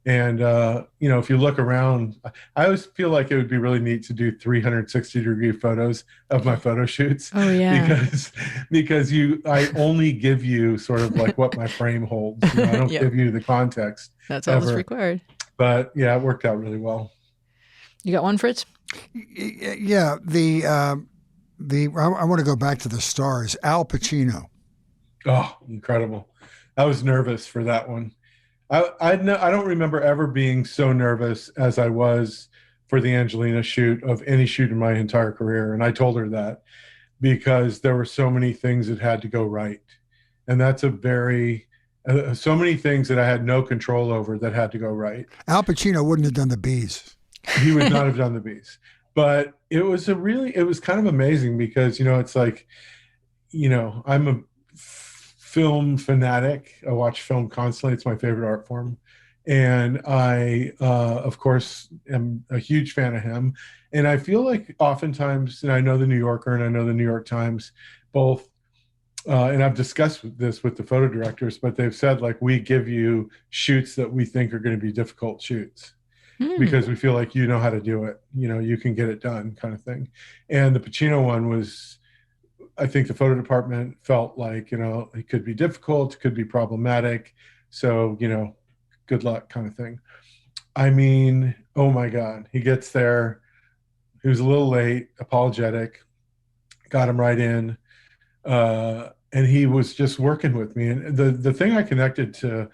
Speaker 1: And, if you look around, I always feel like it would be really neat to do 360-degree photos of my photo shoots.
Speaker 2: Oh, yeah.
Speaker 1: Because I only give you sort of like what my frame holds. I don't give you the context.
Speaker 2: That's all that's required.
Speaker 1: But yeah, it worked out really well.
Speaker 2: You got one, Fritz?
Speaker 3: Yeah. I want to go back to the stars. Al Pacino.
Speaker 1: Oh, incredible. I was nervous for that one. I don't remember ever being so nervous as I was for the Angelina shoot of any shoot in my entire career. And I told her that because there were so many things that had to go right. And that's so many things that I had no control over that had to go right.
Speaker 3: Al Pacino wouldn't have done the bees.
Speaker 1: He would not have done the bees. But it was kind of amazing because, it's like, I'm a film fanatic. I watch film constantly. It's my favorite art form. And I, of course, am a huge fan of him. And I feel like oftentimes, and I know the New Yorker and I know the New York Times, both, and I've discussed this with the photo directors, but they've said, like, we give you shoots that we think are going to be difficult shoots because we feel like you know how to do it. You can get it done kind of thing. And the Pacino one was, I think the photo department felt like, it could be difficult, it could be problematic. So, good luck kind of thing. I mean, oh my God, he gets there. He was a little late, apologetic, got him right in. And he was just working with me. And the thing I connected to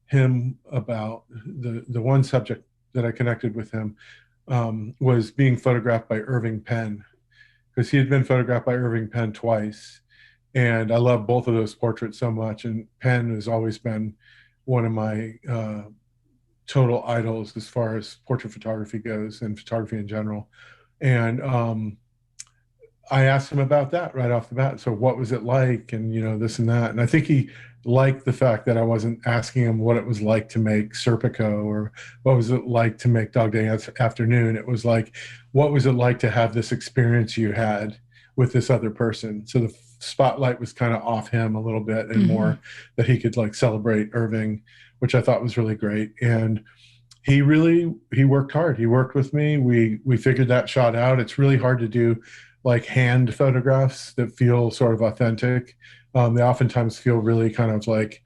Speaker 1: him about, the one subject that I connected with him, was being photographed by Irving Penn, because he had been photographed by Irving Penn twice. And I love both of those portraits so much. And Penn has always been one of my total idols as far as portrait photography goes and photography in general. And I asked him about that right off the bat. So what was it like? And, this and that. And I think he liked the fact that I wasn't asking him what it was like to make Serpico or what was it like to make Dog Day Afternoon. It was like, what was it like to have this experience you had with this other person? So the spotlight was kind of off him a little bit, and more that he could like celebrate Irving, which I thought was really great. And he worked hard. He worked with me. We figured that shot out. It's really hard to do like hand photographs that feel sort of authentic. They oftentimes feel really kind of like,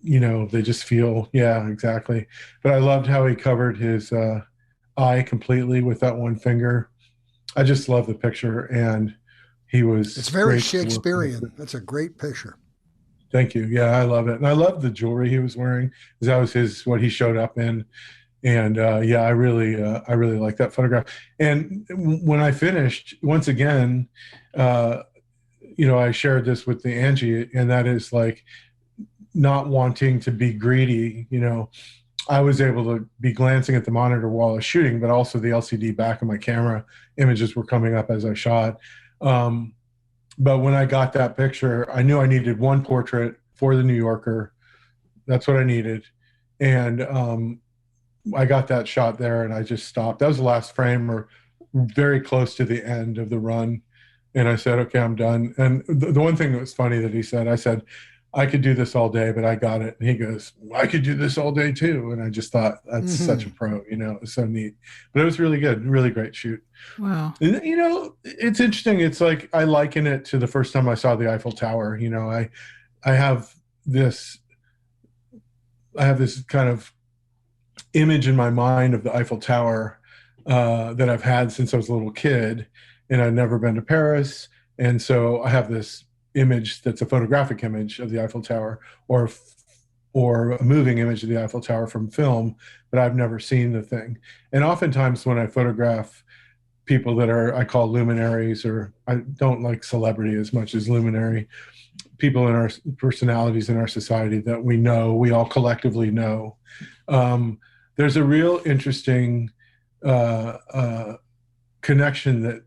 Speaker 1: they just feel, yeah, exactly. But I loved how he covered his eye completely with that one finger. I just love the picture, and
Speaker 3: it's very Shakespearean. That's a great picture.
Speaker 1: Thank you. Yeah, I love it. And I love the jewelry he was wearing, because that was what he showed up in. And yeah, I really like that photograph. And when I finished, once again, I shared this with the Angie, and that is like not wanting to be greedy. I was able to be glancing at the monitor while I was shooting, but also the LCD back of my camera images were coming up as I shot. But when I got that picture, I knew I needed one portrait for the New Yorker. That's what I needed. And I got that shot there, and I just stopped. That was the last frame, or very close to the end of the run. And I said, okay, I'm done. And the one thing that was funny that he said, I said, I could do this all day, but I got it. And he goes, I could do this all day too. And I just thought, that's such a pro, it was so neat. But it was really good, really great shoot.
Speaker 2: Wow.
Speaker 1: And, it's interesting. It's like, I liken it to the first time I saw the Eiffel Tower. I have this kind of image in my mind of the Eiffel Tower that I've had since I was a little kid, and I'd never been to Paris. And so I have this image that's a photographic image of the Eiffel Tower, or a moving image of the Eiffel Tower from film, but I've never seen the thing. And oftentimes when I photograph people that I call luminaries, or I don't like celebrity as much as luminary, people in our personalities in our society that we all collectively know, there's a real interesting connection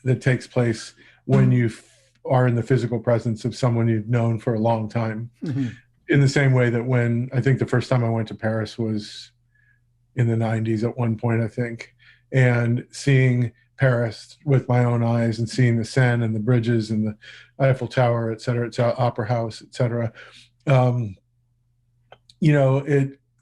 Speaker 1: that takes place when you are in the physical presence of someone you've known for a long time. In the same way that when I think the first time I went to Paris was in the 90s at one point, I think, and seeing Paris with my own eyes and seeing the Seine and the bridges and the Eiffel Tower, et cetera, Opera House, et cetera,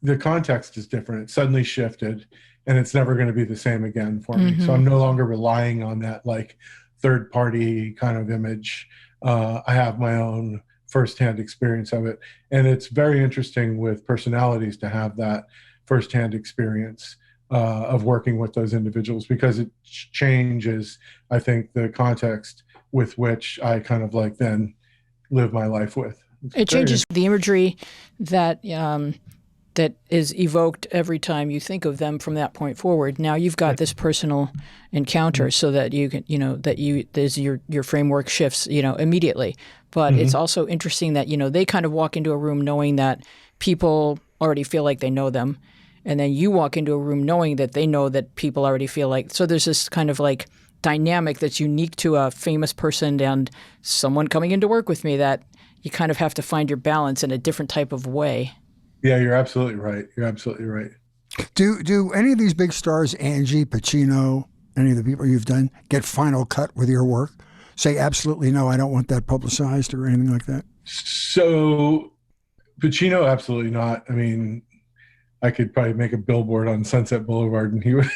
Speaker 1: the context is different. It suddenly shifted, and it's never going to be the same again for me. So I'm no longer relying on that like third party kind of image. I have my own firsthand experience of it. And it's very interesting with personalities to have that firsthand experience of working with those individuals, because it changes, I think, the context with which I kind of like then live my life with.
Speaker 2: It changes the imagery that that is evoked every time you think of them from that point forward. Now you've got this personal encounter, so that you can, there's your framework shifts, immediately. But it's also interesting that, they kind of walk into a room knowing that people already feel like they know them. And then you walk into a room knowing that they know that people already feel like, so there's this kind of like dynamic that's unique to a famous person and someone coming into work with me, that you kind of have to find your balance in a different type of way.
Speaker 1: Yeah, you're absolutely right. You're absolutely right.
Speaker 3: Do any of these big stars, Angie, Pacino, any of the people you've done, get final cut with your work? Say absolutely no, I don't want that publicized or anything like that?
Speaker 1: So Pacino, absolutely not. I mean, I could probably make a billboard on Sunset Boulevard and he would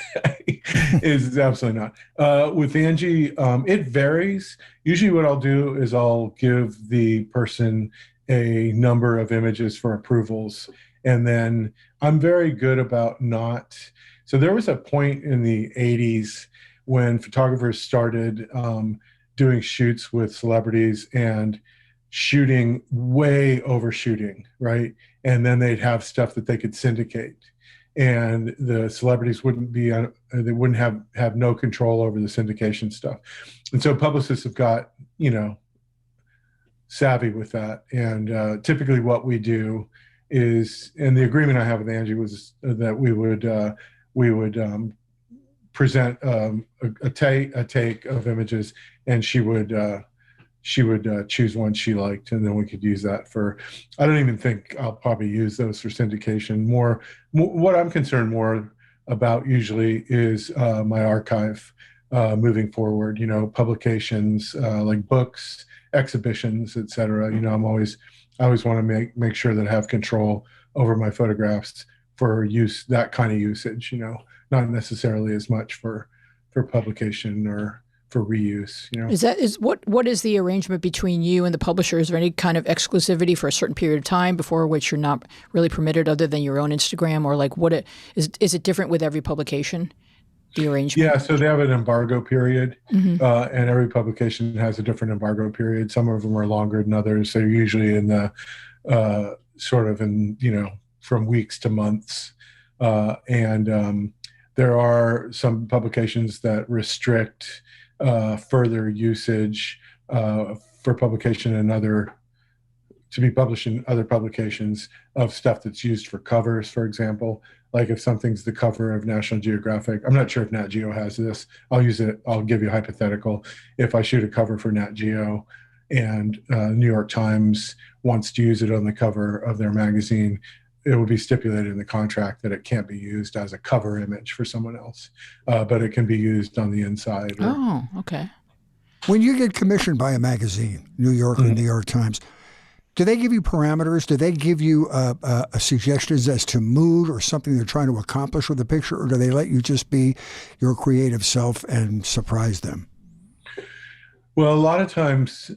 Speaker 1: Is absolutely not. With Angie, it varies. Usually what I'll do is I'll give the person a number of images for approvals. And then I'm very good about not. So there was a point in the 80s when photographers started doing shoots with celebrities and shooting way overshooting, right? And then they'd have stuff that they could syndicate. And the celebrities wouldn't be, they wouldn't have no control over the syndication stuff. And so publicists have got, savvy with that. And typically what we do is, and the agreement I have with Angie was that we would present a take of images, and she would choose one she liked, and then we could use that for. I don't even think I'll probably use those for syndication. More what I'm concerned more about usually is my archive moving forward. Publications like books, exhibitions, etc. I always want to make sure that I have control over my photographs for use, that kind of usage. Not necessarily as much for publication or for reuse.
Speaker 2: What is the arrangement between you and the publisher? Is there any kind of exclusivity for a certain period of time before which you're not really permitted, other than your own Instagram, or like what is it different with every publication? The arrangement?
Speaker 1: Yeah, so they have an embargo period, and every publication has a different embargo period. Some of them are longer than others. They're usually in the from weeks to months, and there are some publications that restrict further usage for publication to be published in other publications of stuff that's used for covers, for example. Like if something's the cover of National Geographic, I'm not sure if Nat Geo has this. I'll use it. I'll give you a hypothetical. If I shoot a cover for Nat Geo and New York Times wants to use it on the cover of their magazine, it will be stipulated in the contract that it can't be used as a cover image for someone else, but it can be used on the inside.
Speaker 2: Oh, okay.
Speaker 3: When you get commissioned by a magazine, New Yorker, New York Times, do they give you parameters? Do they give you suggestions as to mood or something they're trying to accomplish with the picture, or do they let you just be your creative self and surprise them?
Speaker 1: Well, a lot of times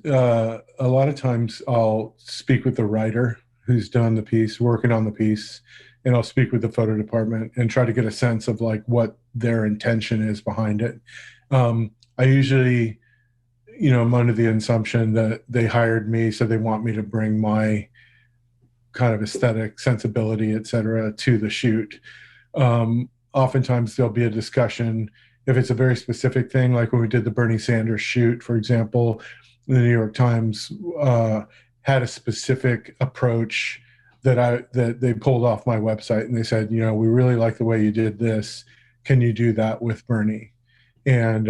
Speaker 1: I'll speak with the writer who's done the piece, working on the piece, and I'll speak with the photo department and try to get a sense of like what their intention is behind it. I usually, I'm under the assumption that they hired me, so they want me to bring my kind of aesthetic sensibility, et cetera, to the shoot. Oftentimes there'll be a discussion if it's a very specific thing, like when we did the Bernie Sanders shoot, for example. The New York Times had a specific approach that they pulled off my website, and they said, we really like the way you did this. Can you do that with Bernie? And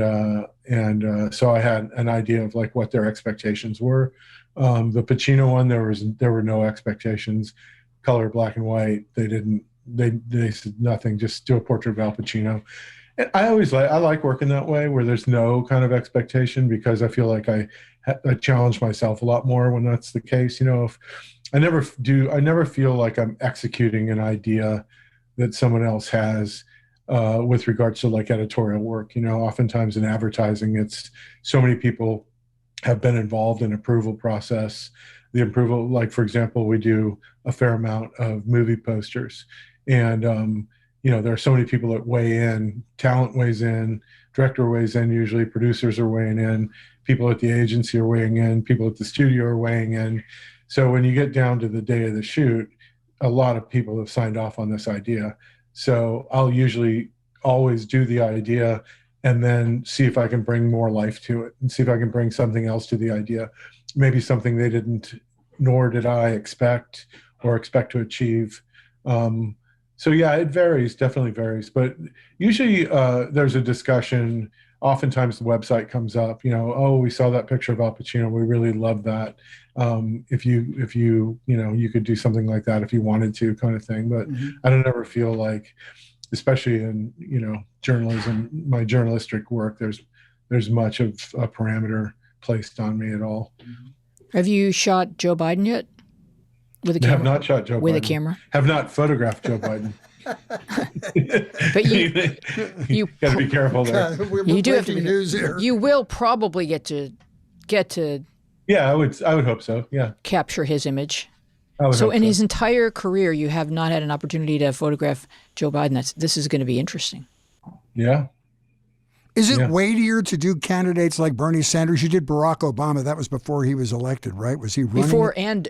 Speaker 1: so I had an idea of like what their expectations were. The Pacino one, there were no expectations. Color, black and white. They said nothing. Just do a portrait of Al Pacino. And I like working that way, where there's no kind of expectation, because I feel like I challenge myself a lot more when that's the case. If I never feel like I'm executing an idea that someone else has with regards to like editorial work. Oftentimes in advertising, it's so many people have been involved in approval process. The approval, like for example, we do a fair amount of movie posters, and there are so many people that weigh in. Talent weighs in, director weighs in, usually producers are weighing in, people at the agency are weighing in, people at the studio are weighing in. So when you get down to the day of the shoot, a lot of people have signed off on this idea. So I'll usually always do the idea and then see if I can bring more life to it, and see if I can bring something else to the idea. Maybe something they didn't, nor did I expect or expect to achieve. So yeah, it varies, definitely varies. But usually there's a discussion. Oftentimes the website comes up, oh, we saw that picture of Al Pacino. We really love that. If you could do something like that if you wanted to, kind of thing. But I don't ever feel like, especially in, journalism, my journalistic work, there's much of a parameter placed on me at all.
Speaker 2: Have you shot Joe Biden yet? With a camera?
Speaker 1: Have not shot Joe Biden.
Speaker 2: With a camera?
Speaker 1: Have not photographed Joe Biden.
Speaker 2: But you
Speaker 1: got to be careful there.
Speaker 3: We're
Speaker 2: do have to
Speaker 3: breaking news here.
Speaker 2: You will probably get to
Speaker 1: Yeah, I would hope so. Yeah,
Speaker 2: capture his image.
Speaker 1: I would
Speaker 2: So
Speaker 1: hope
Speaker 2: in
Speaker 1: so.
Speaker 2: his entire career, you have not had an opportunity to photograph Joe Biden. This is going to be interesting.
Speaker 1: Yeah.
Speaker 3: Is it
Speaker 1: Yeah.
Speaker 3: weightier to do candidates like Bernie Sanders? You did Barack Obama. That was before he was elected, right? Was he running?
Speaker 2: Before and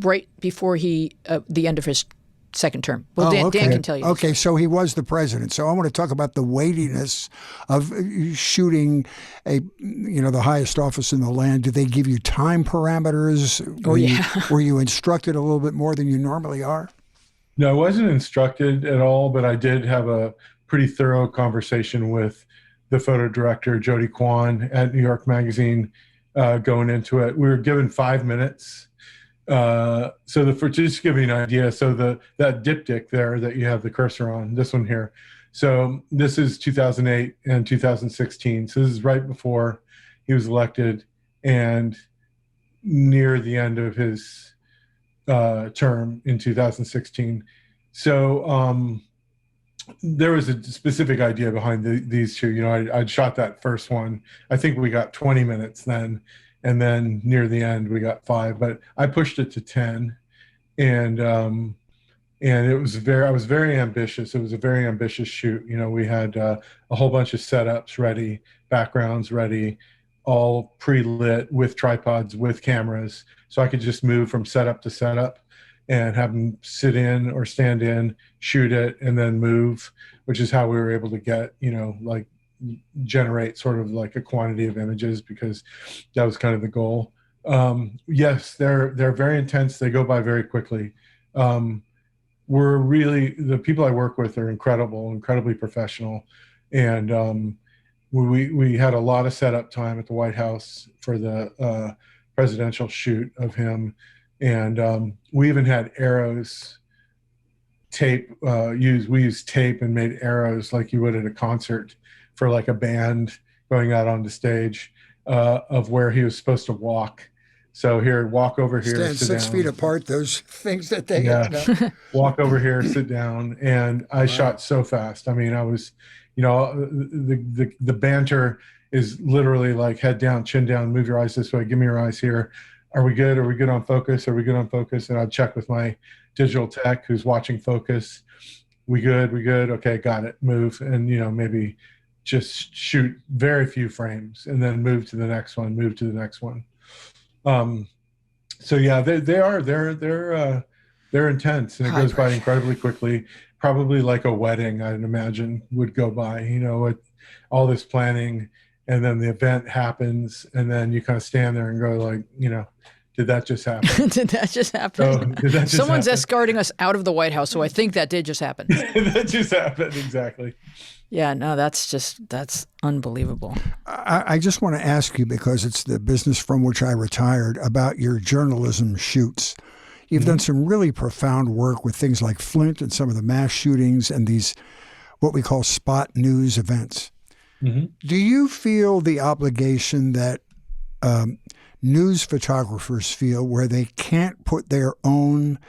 Speaker 2: right before the end of his second term. Well, Dan can tell you.
Speaker 3: Okay, so he was the president. So I want to talk about the weightiness of shooting the highest office in the land. Did they give you time parameters? Were you instructed a little bit more than you normally are?
Speaker 1: No, I wasn't instructed at all, but I did have a pretty thorough conversation with the photo director, Jody Kwan, at New York Magazine going into it. We were given 5 minutes. So just to give you an idea, so that diptych there that you have the cursor on, this one here. So this is 2008 and 2016. So this is right before he was elected and near the end of his term in 2016. So there was a specific idea behind these two. You know, I'd shot that first one. I think we got 20 minutes then. And then near the end, we got 5, but I pushed it to 10. And it was I was very ambitious. It was a very ambitious shoot. You know, we had a whole bunch of setups ready, backgrounds ready, all pre-lit with tripods, with cameras. So I could just move from setup to setup and have them sit in or stand in, shoot it, and then move, which is how we were able to get, like generate sort of like a quantity of images, because that was kind of the goal. Yes, they're very intense. They go by very quickly. The people I work with are incredibly professional. And we had a lot of setup time at the White House for the presidential shoot of him. And we even had arrows tape we used tape and made arrows like you would at a concert for like a band going out on the stage of where he was supposed to walk. So here, walk over here,
Speaker 3: stand
Speaker 1: sit
Speaker 3: 6
Speaker 1: down.
Speaker 3: feet apart, those things that they
Speaker 1: Walk over here, sit down. And I shot so fast. I mean, I was, the banter is literally like head down, chin down, move your eyes this way, give me your eyes here. Are we good? Are we good on focus? Are we good on focus? And I'd check with my digital tech who's watching focus. We good? We good? Okay, got it. Move. And, maybe just shoot very few frames and then move to the next one, So yeah, they're intense, and it goes by incredibly quickly. Probably like a wedding, I'd imagine, would go by, with all this planning, and then the event happens, and then you kind of stand there and go like, did that just happen?
Speaker 2: Did that just happen? Someone's escorting us out of the White House, so I think that did just happen.
Speaker 1: That just happened, exactly.
Speaker 2: Yeah, no, that's unbelievable.
Speaker 3: I just want to ask you, because it's the business from which I retired, about your journalism shoots. You've done some really profound work with things like Flint and some of the mass shootings and these, what we call spot news events. Mm-hmm. Do you feel the obligation that news photographers feel, where they can't put their own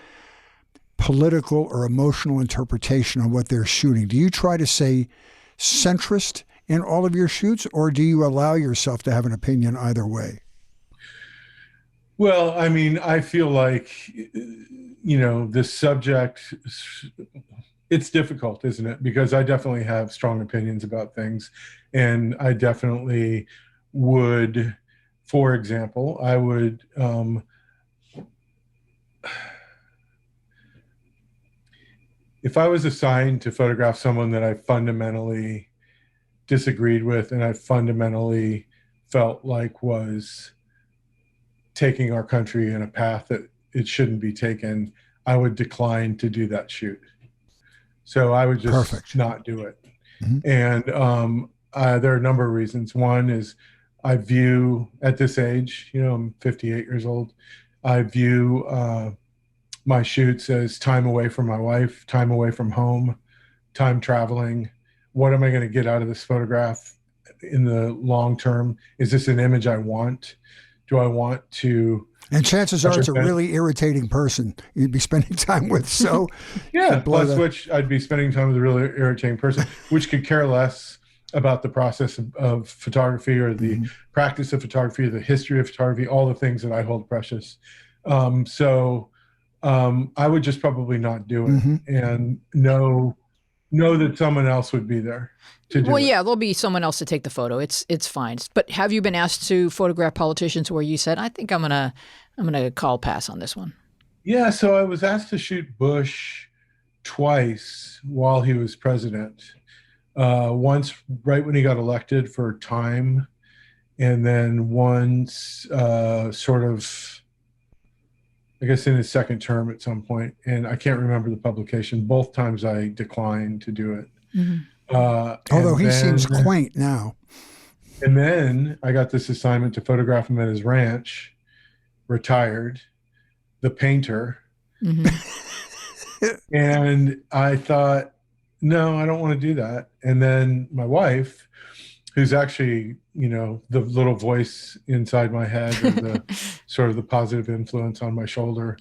Speaker 3: political or emotional interpretation on what they're shooting? Do you try to say centrist in all of your shoots, or do you allow yourself to have an opinion either way?
Speaker 1: Well, I mean, I feel like, this subject, it's difficult, isn't it? Because I definitely have strong opinions about things. And I definitely would, for example, I would, if I was assigned to photograph someone that I fundamentally disagreed with and I fundamentally felt like was taking our country in a path that it shouldn't be taken, I would decline to do that shoot. So I would just not do it. Mm-hmm. And there are a number of reasons. One is I view, at this age, I'm 58 years old, I view my shoots as time away from my wife, time away from home, time traveling. What am I going to get out of this photograph in the long term? Is this an image I want? Do I want to
Speaker 3: And chances are it's a really irritating person you'd be spending time with. So
Speaker 1: yeah, plus which I'd be spending time with a really irritating person, which could care less about the process of photography or the practice of photography, the history of photography, all the things that I hold precious. So I would just probably not do it and know that someone else would be there to do it.
Speaker 2: Well, yeah, there'll be someone else to take the photo. It's fine. But have you been asked to photograph politicians where you said, I think I'm gonna call pass on this one?
Speaker 1: Yeah, so I was asked to shoot Bush twice while he was president. Once right when he got elected for Time, and then once sort of, I guess, in his second term at some point. And I can't remember the publication. Both times I declined to do it.
Speaker 3: Although he seems quaint now.
Speaker 1: And then I got this assignment to photograph him at his ranch, retired, the painter. And I thought, no, I don't want to do that. And then my wife, who's actually, the little voice inside my head, or the sort of the positive influence on my shoulder,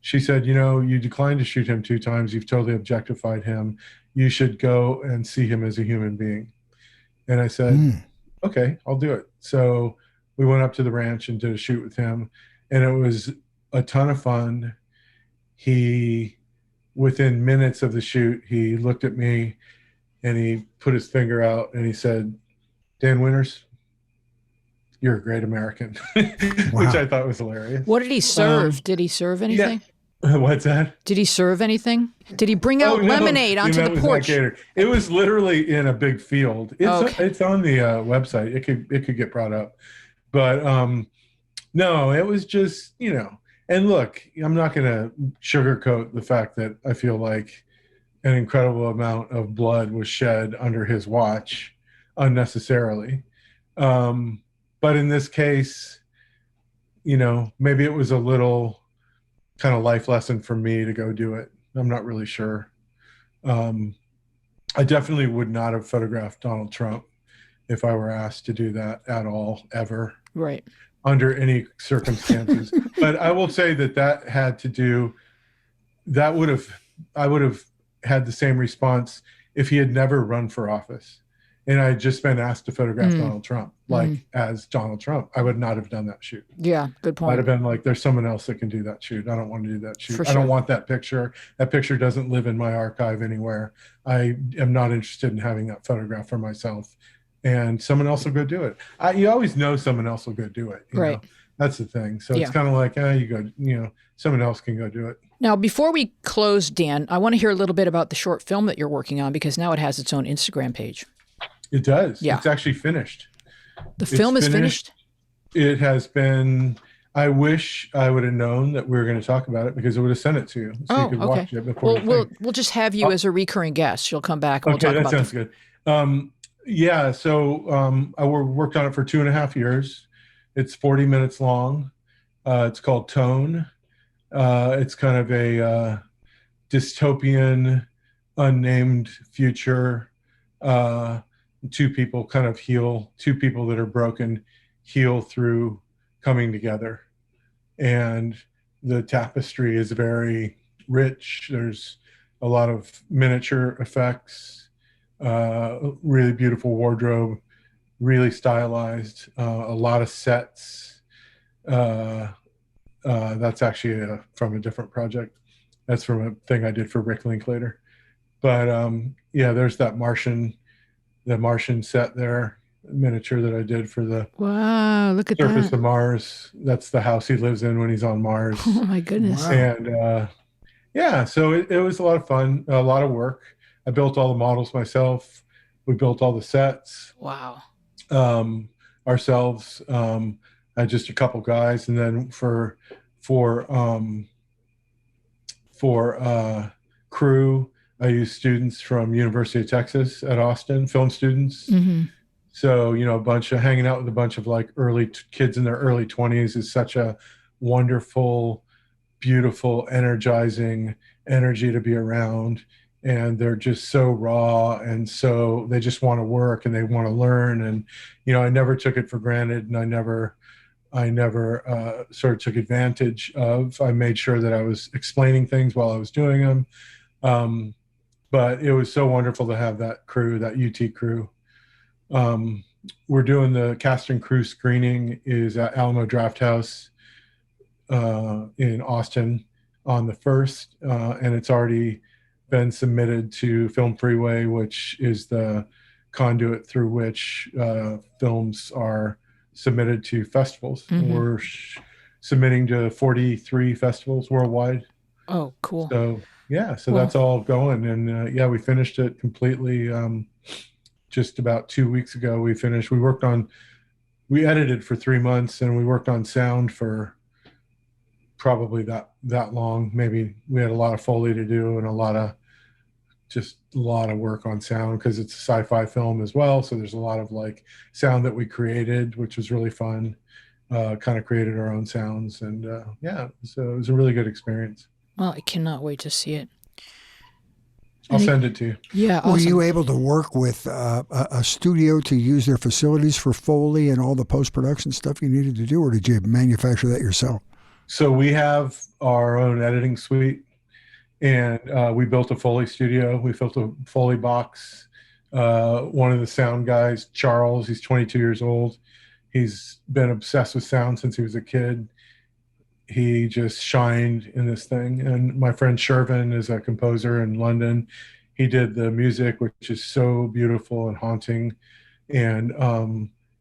Speaker 1: she said, you declined to shoot him 2 times. You've totally objectified him. You should go and see him as a human being. And I said, okay, I'll do it. So we went up to the ranch and did a shoot with him, and it was a ton of fun. Within minutes of the shoot, he looked at me and he put his finger out and he said, Dan Winters, you're a great American, which I thought was hilarious.
Speaker 2: What did he serve? Did he serve anything?
Speaker 1: Yeah. What's that?
Speaker 2: Did he serve anything? Did he bring out lemonade onto the porch?
Speaker 1: It was literally in a big field. It's on the website. It could get brought up. But no, it was just, and look, I'm not going to sugarcoat the fact that I feel like an incredible amount of blood was shed under his watch unnecessarily. But in this case, maybe it was a little kind of life lesson for me to go do it. I'm not really sure. I definitely would not have photographed Donald Trump if I were asked to do that at all, ever.
Speaker 2: Right.
Speaker 1: Under any circumstances. But I will say that I would have had the same response if he had never run for office and I had just been asked to photograph Donald Trump, as Donald Trump. I would not have done that shoot.
Speaker 2: Yeah, good point.
Speaker 1: I'd have been like, there's someone else that can do that shoot. I don't want to do that shoot.
Speaker 2: For
Speaker 1: I don't want that picture. That picture doesn't live in my archive anywhere. I am not interested in having that photograph for myself. And someone else will go do it. You always know someone else will go do it. You know? That's the thing. So it's kind of like, you go, someone else can go do it.
Speaker 2: Now, before we close, Dan, I want to hear a little bit about the short film that you're working on, because now it has its own Instagram page.
Speaker 1: It does.
Speaker 2: Yeah.
Speaker 1: It's actually finished.
Speaker 2: The film is finished?
Speaker 1: It has been. I wish I would have known that we were going to talk about it, because I would have sent it to you so you could watch it before.
Speaker 2: We'll just have you as a recurring guest. You'll come back and we'll talk about it.
Speaker 1: Okay, that sounds good. Yeah, so I worked on it for 2.5 years. It's 40 minutes long. It's called Tone. It's kind of a dystopian, unnamed future. 2 people kind of heal. 2 people that are broken heal through coming together. And the tapestry is very rich. There's a lot of miniature effects. Really beautiful wardrobe, really stylized, a lot of sets. That's actually from a different project. That's from a thing I did for Rick Linklater. But there's the Martian set there, miniature that I did for the
Speaker 2: look at
Speaker 1: surface of Mars. That's the house he lives in when he's on Mars.
Speaker 2: Oh my goodness.
Speaker 3: Wow.
Speaker 1: And so it was a lot of fun, a lot of work. I built all the models myself. We built all the sets.
Speaker 2: Wow.
Speaker 1: Ourselves. I had just a couple guys, and then for crew, I used students from University of Texas at Austin, film students. So hanging out with a bunch of like kids in their early 20s is such a wonderful, beautiful, energizing energy to be around. And they're just so raw, and so they just want to work and they want to learn. And I never took it for granted, and I never I never sort of took advantage of. I made sure that I was explaining things while I was doing them. But it was so wonderful to have that crew, that UT crew. We're doing the cast and crew screening is at Alamo Drafthouse in Austin on the 1st, and it's already been submitted to Film Freeway, which is the conduit through which films are submitted to festivals.
Speaker 2: Mm-hmm.
Speaker 1: We're submitting to 43 festivals worldwide.
Speaker 2: Oh, cool.
Speaker 1: So that's all going. And we finished it completely just about 2 weeks ago. We edited for 3 months, and we worked on sound for probably that long. Maybe we had a lot of Foley to do and a lot of work on sound, because it's a sci-fi film as well. So there's a lot of like sound that we created, which was really fun. Kind of created our own sounds, and so it was a really good experience.
Speaker 2: Well, I cannot wait to see it.
Speaker 1: I'll send it to you.
Speaker 2: Yeah. Awesome.
Speaker 3: Were you able to work with a studio to use their facilities for Foley and all the post-production stuff you needed to do, or did you manufacture that yourself?
Speaker 1: So we have our own editing suite, and we built a Foley studio. We built a Foley box. One of the sound guys, Charles, he's 22 years old. He's been obsessed with sound since he was a kid. He just shined in this thing. And my friend Shervin is a composer in London. He did the music, which is so beautiful and haunting. And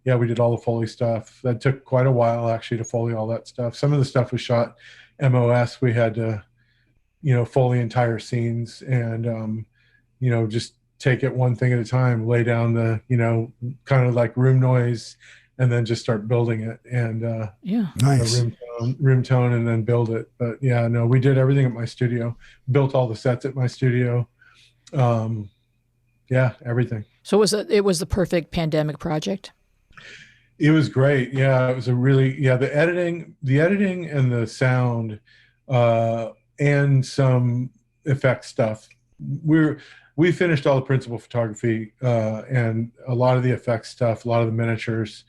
Speaker 1: we did all the Foley stuff. That took quite a while, actually, to Foley all that stuff. Some of the stuff was shot MOS. We had to, Foley entire scenes and, just take it one thing at a time, lay down the, kind of like room noise, and then just start building it. And
Speaker 3: nice.
Speaker 1: Room tone, and then build it. But we did everything at my studio, built all the sets at my studio. Everything.
Speaker 2: So it was the perfect pandemic project?
Speaker 1: It was great. Yeah, it was a really, the editing and the sound, and some effect stuff. We finished all the principal photography, and a lot of the effects stuff, a lot of the miniatures,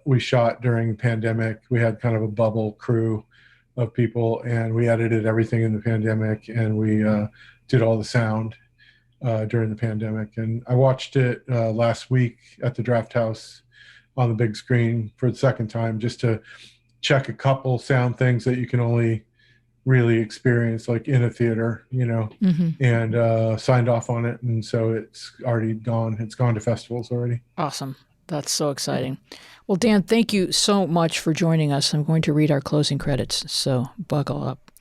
Speaker 1: we shot during the pandemic. We had kind of a bubble crew of people, and we edited everything in the pandemic, and we did all the sound during the pandemic. And I watched it last week at the Drafthouse on the big screen for the second time, just to check a couple sound things that you can only really experience like in a theater, and signed off on it. And so it's already gone. It's gone to festivals already.
Speaker 2: Awesome. That's so exciting. Well, Dan, thank you so much for joining us. I'm going to read our closing credits, so buckle up.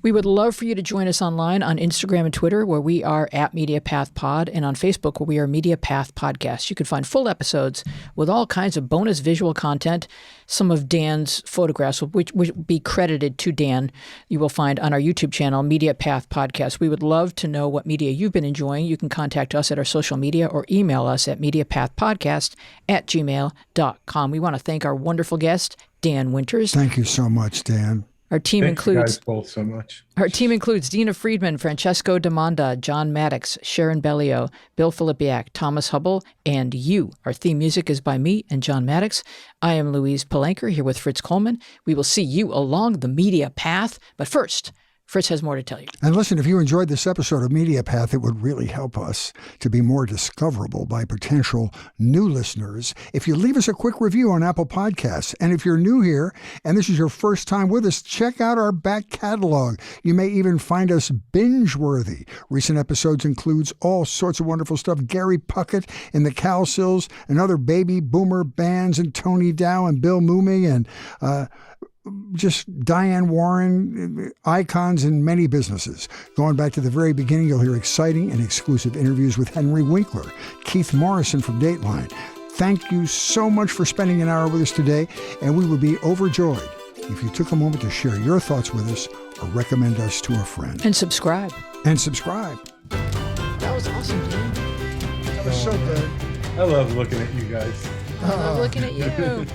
Speaker 2: We would love for you to join us online on Instagram and Twitter, where we are at MediaPathPod, and on Facebook, where we are MediaPath Podcast. You can find full episodes with all kinds of bonus visual content. Some of Dan's photographs, which will be credited to Dan, you will find on our YouTube channel, MediaPath Podcast. We would love to know what media you've been enjoying. You can contact us at our social media or email us at mediapathpodcast@gmail.com. We want to thank our wonderful guest, Dan Winters.
Speaker 3: Thank you so much, Dan.
Speaker 2: Our team
Speaker 1: Thank you guys both so much.
Speaker 2: Our team includes Dina Friedman, Francesco Demanda, John Maddox, Sharon Bellio, Bill Filipiak, Thomas Hubble, and you. Our theme music is by me and John Maddox. I am Louise Palanker here with Fritz Coleman. We will see you along the media path. But first, Fritz has more to tell you.
Speaker 3: And listen, if you enjoyed this episode of Media Path, it would really help us to be more discoverable by potential new listeners if you leave us a quick review on Apple Podcasts. And if you're new here and this is your first time with us, check out our back catalog. You may even find us binge-worthy. Recent episodes includes all sorts of wonderful stuff. Gary Puckett and the Cowsills and other baby boomer bands, and Tony Dow and Bill Mooney and just Diane Warren, icons in many businesses. Going back to the very beginning, you'll hear exciting and exclusive interviews with Henry Winkler, Keith Morrison from Dateline. Thank you so much for spending an hour with us today, and we would be overjoyed if you took a moment to share your thoughts with us or recommend us to a friend.
Speaker 2: And subscribe.
Speaker 3: And subscribe.
Speaker 2: That was awesome, Dan.
Speaker 3: That was so good.
Speaker 1: I love looking at you guys.
Speaker 2: I love looking at you.